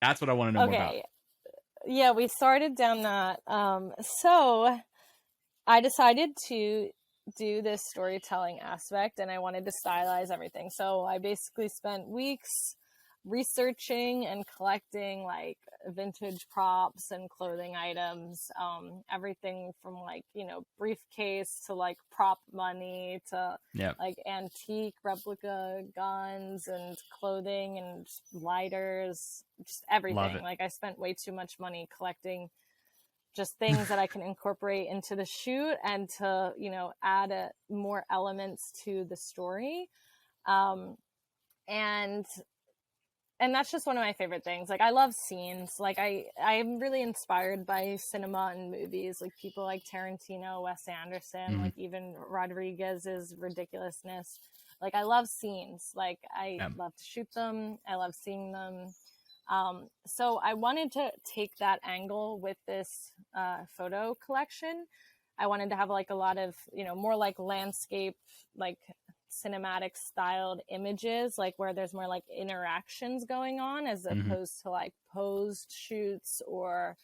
S1: that's what I want to know more about.
S2: Okay. Yeah, we started down that. So I decided to do this storytelling aspect and I wanted to stylize everything. So I basically spent weeks researching and collecting like vintage props and clothing items, everything from like, you know, briefcase to like prop money to
S1: Yep.
S2: like antique replica guns and clothing and lighters, just
S1: Love
S2: everything.
S1: it.
S2: Like I spent way too much money collecting just things that I can incorporate into the shoot and to, you know, add more elements to the story. Um, and that's just one of my favorite things. Like I love scenes. Like I'm really inspired by cinema and movies, like people like Tarantino, Wes Anderson, like even Rodriguez's ridiculousness. Like I love scenes. Like I love to shoot them. I love seeing them. So I wanted to take that angle with this photo collection. I wanted to have like a lot of, you know, more like landscape, like cinematic styled images, like where there's more like interactions going on as opposed to like posed shoots or,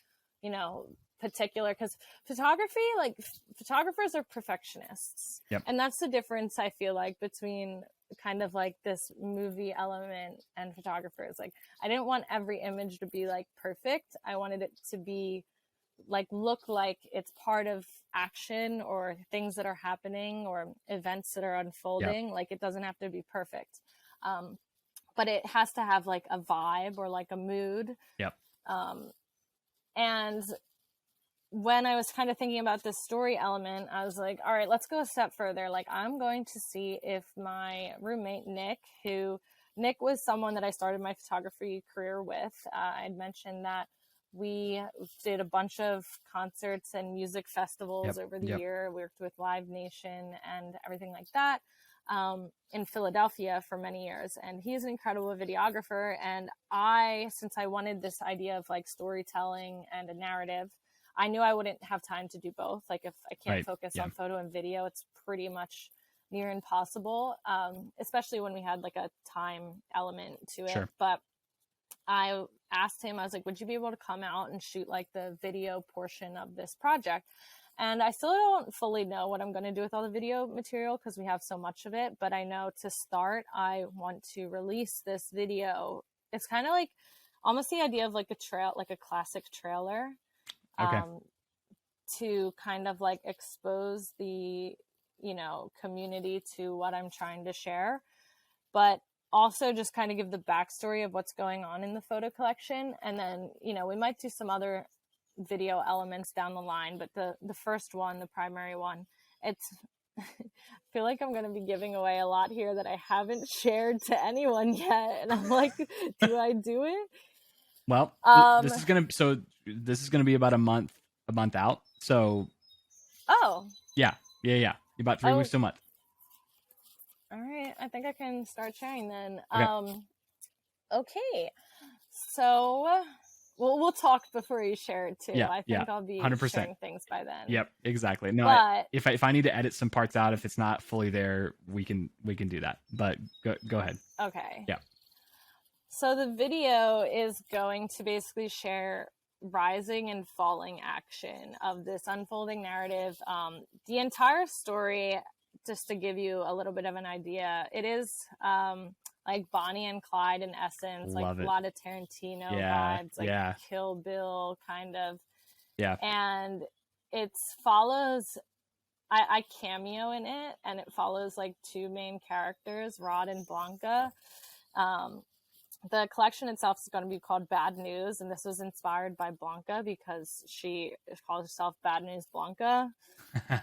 S2: you know, particular, because photography, like photographers are perfectionists. And that's the difference I feel like between kind of like this movie element and photographers. Like I didn't want every image to be like perfect. I wanted it to be like look like it's part of action or things that are happening or events that are unfolding. Like it doesn't have to be perfect, but it has to have like a vibe or like a mood. And when I was kind of thinking about this story element, I was like, all right, let's go a step further. Like I'm going to see if my roommate Nick was someone that I started my photography career with. I'd mentioned that we did a bunch of concerts and music festivals over the year. We worked with Live Nation and everything like that in Philadelphia for many years. And he's an incredible videographer. And since I wanted this idea of like storytelling and a narrative, I knew I wouldn't have time to do both. Like if I can't focus on photo and video, it's pretty much near impossible, especially when we had like a time element to it. But I asked him, I was like, would you be able to come out and shoot like the video portion of this project? And I still don't fully know what I'm going to do with all the video material because we have so much of it. But I know to start, I want to release this video. It's kind of like almost the idea of like a classic trailer. To kind of like expose the, you know, community to what I'm trying to share, but also just kind of give the backstory of what's going on in the photo collection. And then, you know, we might do some other video elements down the line, but the first one, the primary one, it's I feel like I'm going to be giving away a lot here that I haven't shared to anyone yet. And I'm like, do I do it?
S1: Well, this is gonna be about a month out. So, yeah, about 3 weeks to a month.
S2: All right, I think I can start sharing then. Okay. So, we'll talk before you share it too. I think I'll be 100%. Sharing things by then.
S1: Yep, exactly. No, if I need to edit some parts out, if it's not fully there, we can do that. But go ahead.
S2: Okay.
S1: Yeah.
S2: So the video is going to basically share rising and falling action of this unfolding narrative. The entire story, just to give you a little bit of an idea, it is like Bonnie and Clyde in essence, like a lot of Tarantino vibes, like Kill Bill kind of. Yeah. And it follows, I cameo in it, and it follows like two main characters, Rod and Blanca. The collection itself is going to be called Bad News, and this was inspired by Blanca because she calls herself Bad News Blanca.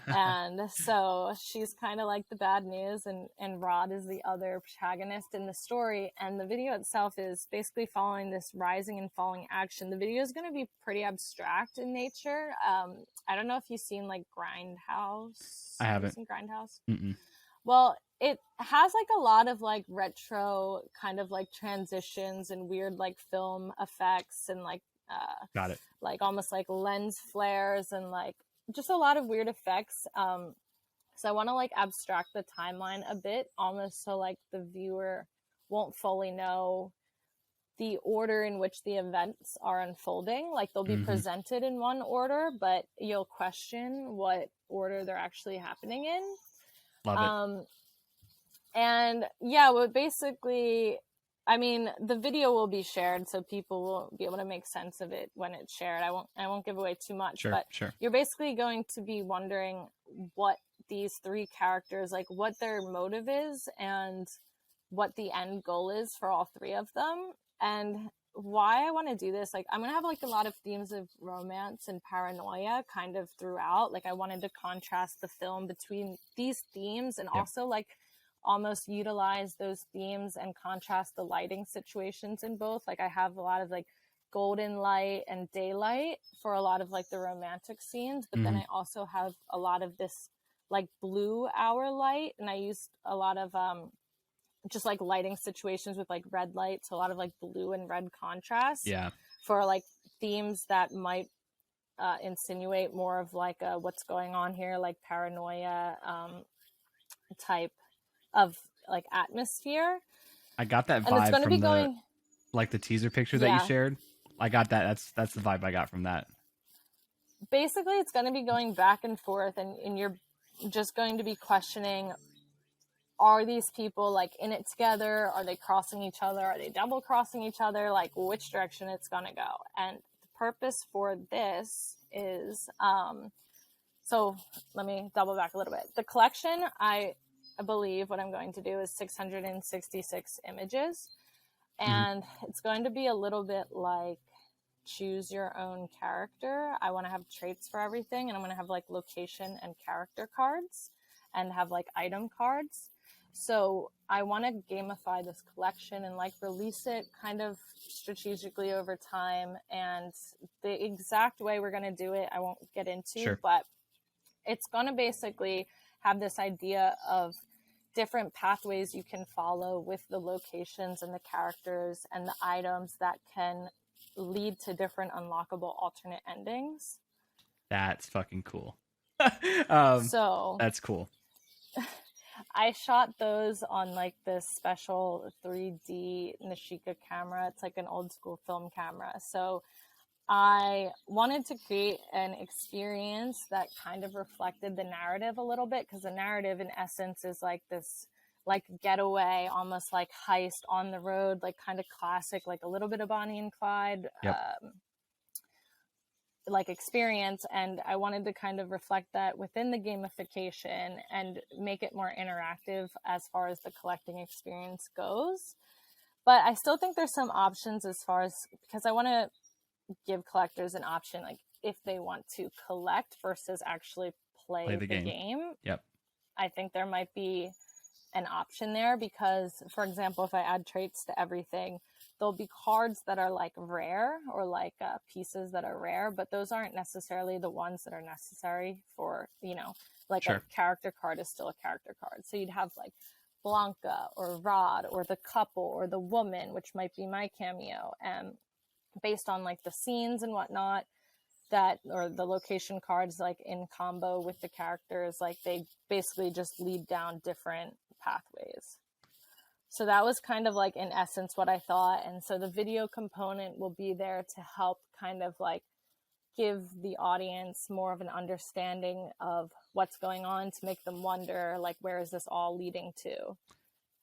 S2: And so she's kind of like the bad news, and Rod is the other protagonist in the story. And the video itself is basically following this rising and falling action. The video is going to be pretty abstract in nature. I don't know if you've seen like Grindhouse.
S1: I haven't.
S2: Have you seen Grindhouse?
S1: Mm-mm.
S2: Well, it has like a lot of like retro kind of like transitions and weird like film effects and like
S1: got it,
S2: like almost like lens flares and like just a lot of weird effects. So I want to like abstract the timeline a bit, almost so like the viewer won't fully know the order in which the events are unfolding. Like they'll be presented in one order, but you'll question what order they're actually happening in.
S1: Love it.
S2: And yeah, what basically I mean, the video will be shared, so people will be able to make sense of it when it's shared. I won't give away too much,
S1: Sure,
S2: but
S1: sure.
S2: you're basically going to be wondering what these three characters, like what their motive is and what the end goal is for all three of them. And why I want to do this, like I'm gonna have like a lot of themes of romance and paranoia kind of throughout. Like I wanted to contrast the film between these themes and
S1: Yep.
S2: also like almost utilize those themes and contrast the lighting situations in both. Like I have a lot of like golden light and daylight for a lot of like the romantic scenes, but then
S1: Mm-hmm.
S2: I also have a lot of this like blue hour light, and I used a lot of just like lighting situations with like red lights, so a lot of like blue and red contrast
S1: Yeah.
S2: for like themes that might insinuate more of like what's going on here, like paranoia type of like atmosphere.
S1: I got that
S2: And it's
S1: vibe
S2: going to be
S1: from the
S2: going,
S1: like the teaser picture that you
S2: yeah,
S1: shared. I got that. That's the vibe I got from that.
S2: basically it's going to be going back and forth, and you're just going to be questioning, are these people like in it together? Are they crossing each other? Are they double crossing each other? Like which direction it's going to go? And the purpose for this is, so let me double back a little bit. The collection, I believe what I'm going to do is 666 images.
S1: Mm-hmm.
S2: And it's going to be a little bit like choose your own character. I want to have traits for everything, and I'm going to have like location and character cards and have like item cards. So I want to gamify this collection and like release it kind of strategically over time. And the exact way we're going to do it, I won't get into,
S1: Sure.
S2: but it's going to basically have this idea of different pathways you can follow with the locations and the characters and the items that can lead to different unlockable alternate endings.
S1: That's fucking cool. um,
S2: So
S1: that's cool.
S2: I shot those on like this special 3D Nishika camera. It's like an old school film camera. So I wanted to create an experience that kind of reflected the narrative a little bit, because the narrative in essence is like this like getaway, almost like heist on the road, like kind of classic, like a little bit of Bonnie and Clyde
S1: Yep.
S2: like experience. And I wanted to kind of reflect that within the gamification and make it more interactive as far as the collecting experience goes. But I still think there's some options as far as, because I want to give collectors an option, like if they want to collect versus actually
S1: Play
S2: play
S1: the
S2: the
S1: game.
S2: game.
S1: Yep.
S2: I think there might be an option there, because for example, if I add traits to everything, there'll be cards that are like rare, or like pieces that are rare, but those aren't necessarily the ones that are necessary for, you know, like a
S1: Sure.
S2: character card is still a character card. So you'd have like Blanca or Rod or the couple or the woman, which might be my cameo, and based on like the scenes and whatnot, that, or the location cards, like in combo with the characters, like they basically just lead down different pathways. So that was kind of like in essence what I thought. And so the video component will be there to help kind of like give the audience more of an understanding of what's going on, to make them wonder like, where is this all leading to?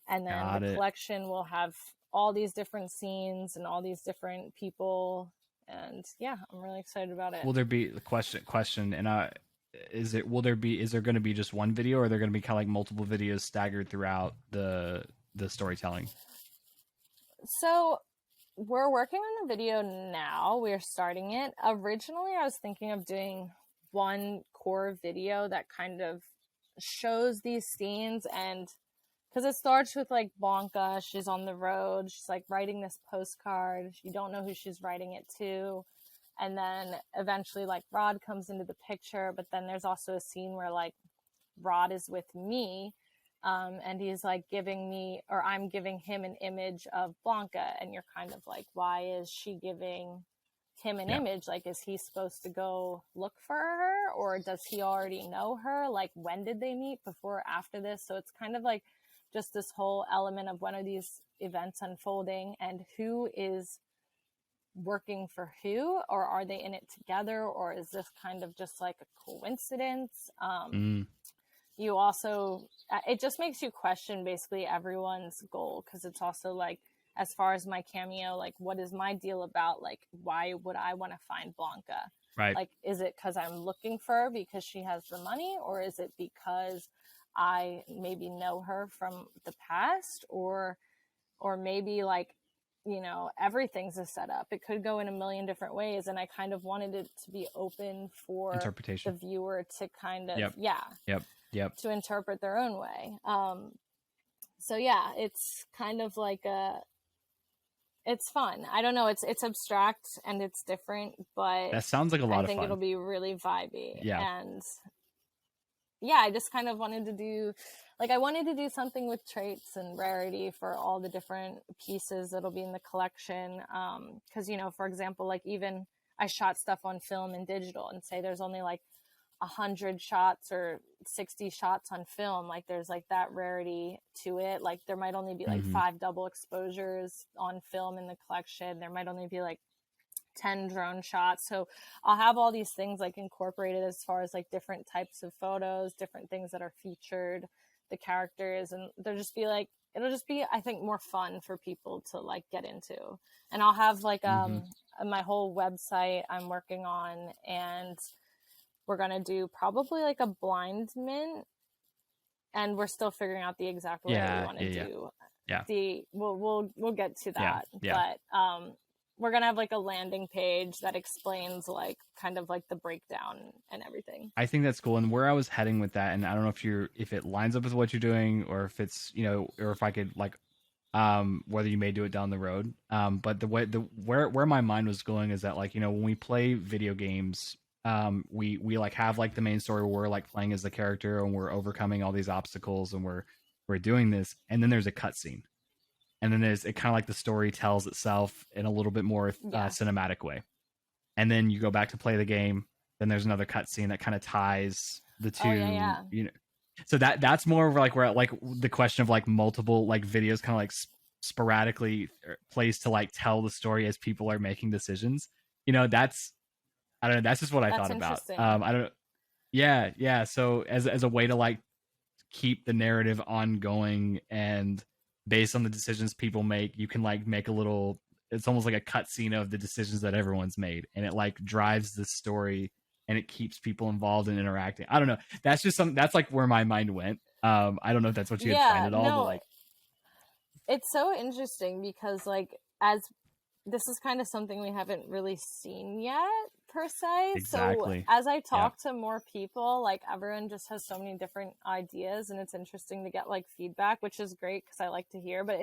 S2: And then
S1: Got
S2: the
S1: it.
S2: collection will have all these different scenes and all these different people. And yeah, I'm really excited about it.
S1: Will there be the question? And is it? Will there be? Is there going to be just one video, or are there going to be kind of like multiple videos staggered throughout the storytelling?
S2: So we're working on the video now. We're starting it. Originally, I was thinking of doing one core video that kind of shows these scenes, and because it starts with like Blanca, she's on the road, she's like writing this postcard, you don't know who she's writing it to, and then eventually like Rod comes into the picture, but then there's also a scene where like Rod is with me, and he's like giving me, or I'm giving him an image of Blanca, and you're kind of like, why is she giving him an
S1: Yeah.
S2: image? Like, is he supposed to go look for her, or does he already know her? Like, when did they meet, before or after this? So it's kind of like just this whole element of when are these events unfolding, and who is working for who, or are they in it together, or is this kind of just like a coincidence?
S1: Mm.
S2: You also, it just makes you question basically everyone's goal, because it's also like as far as my cameo, like what is my deal about, like why would I want to find Blanca?
S1: Right.
S2: Like, is it because I'm looking for her because she has the money, or is it because I maybe know her from the past, or maybe like, you know, everything's a setup. It could go in a million different ways, and I kind of wanted it to be open for the
S1: Interpretation.
S2: viewer to kind of
S1: Yep.
S2: to interpret their own way. So yeah, it's kind of like it's fun. I don't know, it's abstract and it's different, but
S1: That sounds like a lot
S2: I
S1: of
S2: think
S1: fun.
S2: it'll be really vibey.
S1: Yeah.
S2: And yeah, I just kind of wanted to do, like, I wanted to do something with traits and rarity for all the different pieces that'll be in the collection. Because, you know, for example, like even I shot stuff on film and digital, and say there's only like 100 shots or 60 shots on film. Like there's like that rarity to it. Like there might only be like 5 double exposures on film in the collection. There might only be like 10 drone shots. So I'll have all these things like incorporated as far as like different types of photos, different things that are featured, the characters, and they'll just be like, it'll just be, I think, more fun for people to like get into. And I'll have like my whole website I'm working on, and we're gonna do probably like a blind mint, and we're still figuring out the exact way we want to do the we'll get to that. But we're gonna have like a landing page that explains like kind of like the breakdown and everything.
S1: I think that's cool. And where I was heading with that, and I don't know if it lines up with what you're doing, or if it's, you know, or if I could like whether you may do it down the road. But where my mind was going is that, like, you know, when we play video games, we like have like the main story where we're like playing as the character and we're overcoming all these obstacles and we're doing this, and then there's a cutscene. And then it kind of like the story tells itself in a little bit more cinematic way. And then you go back to play the game. Then there's another cutscene that kind of ties the two. You know, so that's more of like where like the question of like multiple like videos kind of like sporadically placed to like tell the story as people are making decisions. You know, that's, I don't know. That's just what I thought about. I don't. Yeah. So as a way to like keep the narrative ongoing, and based on the decisions people make, you can like make a little, it's almost like a cutscene of the decisions that everyone's made, and it like drives the story and it keeps people involved and interacting. I don't know. That's just that's like where my mind went. I don't know if that's what you had planned at all, but like,
S2: it's so interesting because like, as this is kind of something we haven't really seen yet per se.
S1: Exactly.
S2: So as I talk to more people, like everyone just has so many different ideas, and it's interesting to get like feedback, which is great because I like to hear, but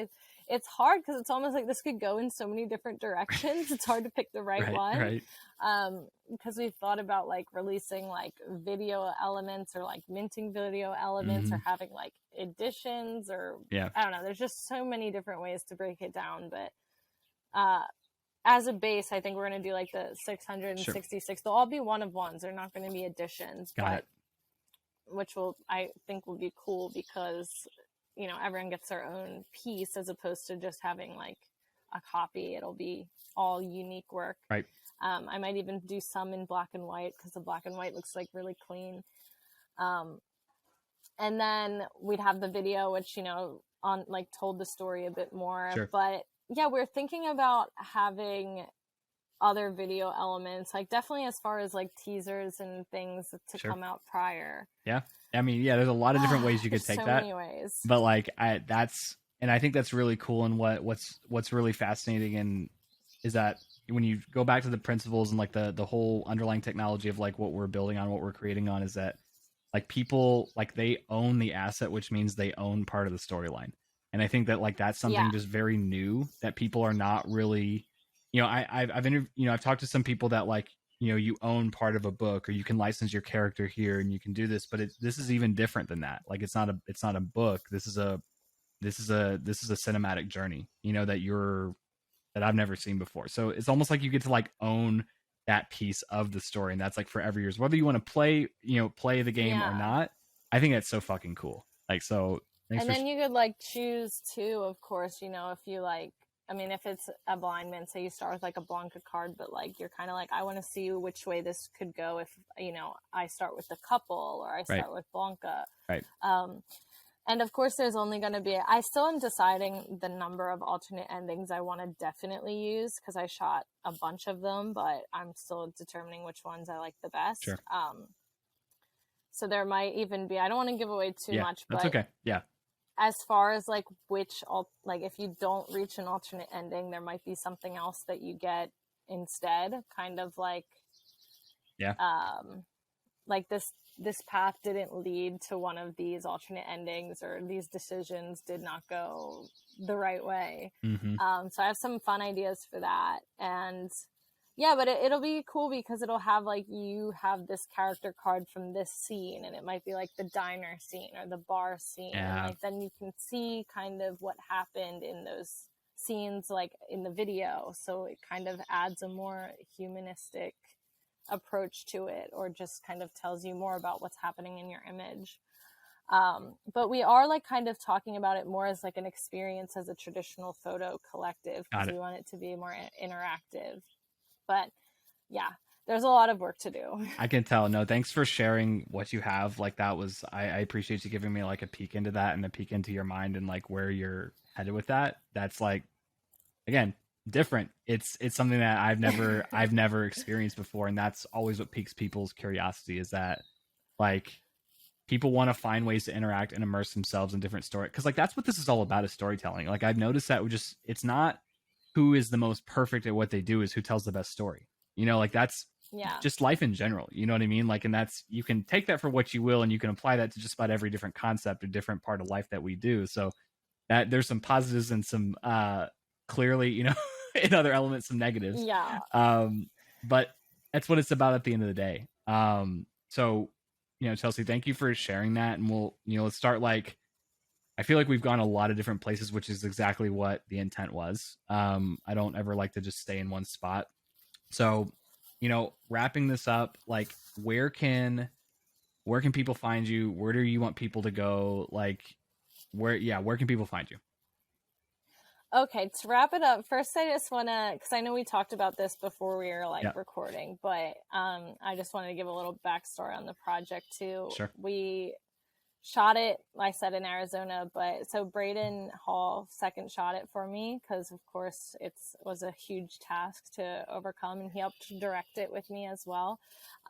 S2: it's hard because it's almost like this could go in so many different directions. It's hard to pick the right one.
S1: Right.
S2: Because we've thought about like releasing like video elements, or like minting video elements, or having like editions, or I don't know. There's just so many different ways to break it down, but as a base, I think we're going to do like the 666. They'll all be one of ones. They're not going to be additions, which I think will be cool because, you know, everyone gets their own piece as opposed to just having like a copy. It'll be all unique work.
S1: Right.
S2: I might even do some in black and white because the black and white looks like really clean. And then we'd have the video, which, you know, on like told the story a bit more, but yeah, we're thinking about having other video elements, like definitely as far as like teasers and things to come out prior.
S1: Yeah. I mean, yeah, there's a lot of different ways you could take that.
S2: Many ways.
S1: But like I think that's really cool. And what's really fascinating and is that when you go back to the principles and like the whole underlying technology of like what we're building on, what we're creating on, is that like people, like they own the asset, which means they own part of the storyline. And I think that like that's something just very new that people are not really, you know, I've talked to some people that like, you know, you own part of a book, or you can license your character here and you can do this, but this is even different than that. Like it's not a book. This is a cinematic journey, you know, that I've never seen before. So it's almost like you get to like own that piece of the story, and that's like for every years, whether you want to play the game or not. I think that's so fucking cool. Like, so
S2: and then you could like choose too, of course, you know, if you like, I mean, if it's a blind mint, say you start with like a Blanca card, but like you're kind of like, I want to see which way this could go if, you know, I start with the couple or I start with Blanca.
S1: Right.
S2: And of course, there's only going to be, I still am deciding the number of alternate endings I want to definitely use because I shot a bunch of them, but I'm still determining which ones I like the best.
S1: Sure.
S2: So there might even be, I don't want to give away too much,
S1: that's
S2: but
S1: okay. Yeah.
S2: as far as like like if you don't reach an alternate ending, there might be something else that you get instead, kind of like, like this path didn't lead to one of these alternate endings, or these decisions did not go the right way. So I have some fun ideas for that. And yeah, but it'll be cool because it'll have like, you have this character card from this scene, and it might be like the diner scene or the bar scene. And like, then you can see kind of what happened in those scenes, like in the video. So it kind of adds a more humanistic approach to it, or just kind of tells you more about what's happening in your image. But we are like kind of talking about it more as like an experience as a traditional photo collective, because we want it to be more interactive. But yeah, there's a lot of work to do.
S1: I can tell. No, thanks for sharing what you have. Like that was, I appreciate you giving me like a peek into that and a peek into your mind and like where you're headed with that. That's like, again, different. It's something that I've never experienced before. And that's always what piques people's curiosity, is that like people want to find ways to interact and immerse themselves in different stories. Cause like, that's what this is all about, is storytelling. Like I've noticed that it's not who is the most perfect at what they do, is who tells the best story. You know, like that's just life in general. You know what I mean? Like, and that's, you can take that for what you will, and you can apply that to just about every different concept or different part of life that we do. So that there's some positives and some, clearly, you know, in other elements, some negatives.
S2: Yeah.
S1: But that's what it's about at the end of the day. So, you know, Chelsea, thank you for sharing that. And we'll, you know, let's start like, I feel like we've gone a lot of different places, which is exactly what the intent was. I don't ever like to just stay in one spot. So, you know, wrapping this up, like where can people find you? Where do you want people to go? Like where can people find you?
S2: Okay, to wrap it up, first I just want to, because I know we talked about this before we were like recording, but I just wanted to give a little backstory on the project too.
S1: Sure.
S2: We shot it, like I said, in Arizona, but so Braden Hall second shot it for me, because of course it was a huge task to overcome, and he helped direct it with me as well.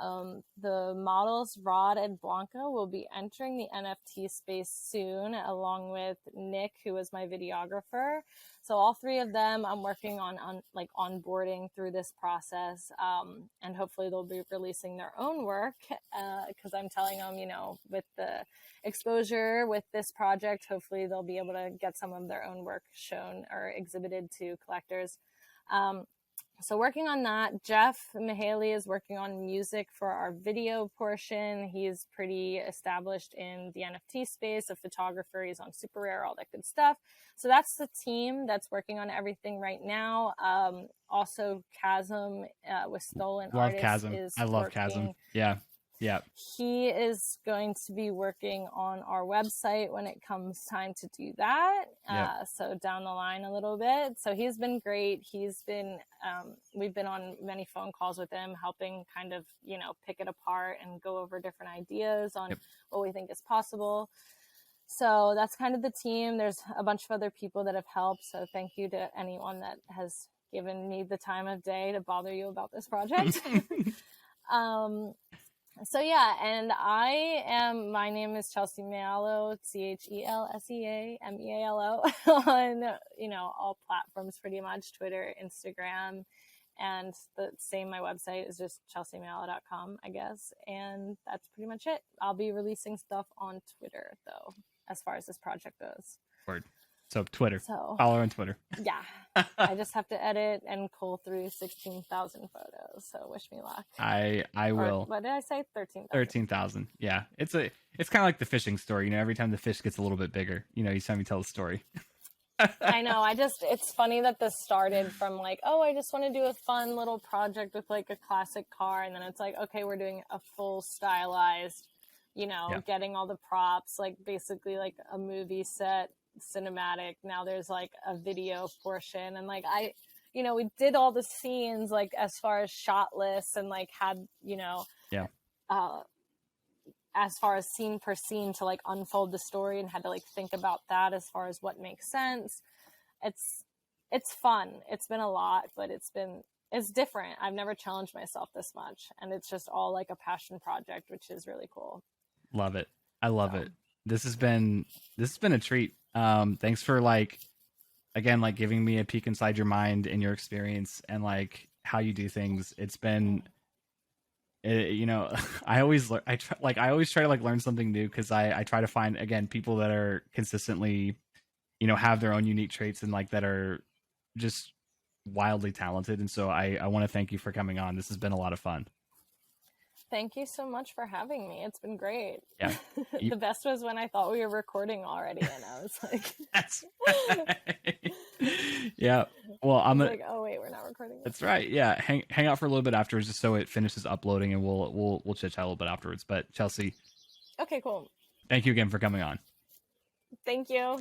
S2: The models Rod and Blanca will be entering the NFT space soon, along with Nick, who was my videographer. So all three of them I'm working on like onboarding through this process, and hopefully they'll be releasing their own work, because I'm telling them, you know, with the exposure with this project, hopefully they'll be able to get some of their own work shown or exhibited to collectors. So working on that. Jeff Mihaly is working on music for our video portion. He's pretty established in the NFT space, a photographer. He's on Super Rare, all that good stuff. So that's the team that's working on everything right now. Also, Chasm with Stolen Artists.
S1: Chasm. I love Chasm. Yeah. Yeah.
S2: He is going to be working on our website when it comes time to do that. So down the line a little bit. So he's been great. He's been, we've been on many phone calls with him, helping kind of, you know, pick it apart and go over different ideas on what we think is possible. So that's kind of the team. There's a bunch of other people that have helped. So thank you to anyone that has given me the time of day to bother you about this project. So yeah, and my name is Chelsea Mealo, CHELSEAMEALO on, you know, all platforms pretty much, Twitter, Instagram, and the same, my website is just chelseamealo.com, I guess. And that's pretty much it. I'll be releasing stuff on Twitter though, as far as this project goes.
S1: Word. So Twitter. Follow her on Twitter.
S2: Yeah. I just have to edit and cull through 16,000 photos. So wish me luck.
S1: I will.
S2: What did I say? 13,000.
S1: 13,000. Yeah. It's kind of like the fishing story. You know, every time the fish gets a little bit bigger, you know, each time you tell the story.
S2: I know. It's funny that this started from like, oh, I just want to do a fun little project with like a classic car. And then it's like, okay, we're doing a full stylized, you know, getting all the props, like basically like a movie set, cinematic. Now there's like a video portion, and like we did all the scenes like as far as shot lists, and like had, you know, as far as scene per scene to like unfold the story, and had to like think about that as far as what makes sense. It's fun. It's been a lot, but it's different. I've never challenged myself this much, and it's just all like a passion project, which is really cool.
S1: Love it. I love it. This has been a treat. Thanks for like, again, like giving me a peek inside your mind and your experience and like how you do things. It's been you know, I always I always try to like learn something new, because I try to find, again, people that are consistently, you know, have their own unique traits and like that are just wildly talented. And so I want to thank you for coming on. This has been a lot of fun.
S2: Thank you so much for having me. It's been great.
S1: Yeah.
S2: The best was when I thought we were recording already, and I was like,
S1: That's right. Yeah. Well, I'm
S2: like, oh wait, we're not recording.
S1: That's right. Yeah. Hang out for a little bit afterwards, just so it finishes uploading, and we'll chit chat a little bit afterwards. But Chelsea.
S2: Okay, cool.
S1: Thank you again for coming on.
S2: Thank you.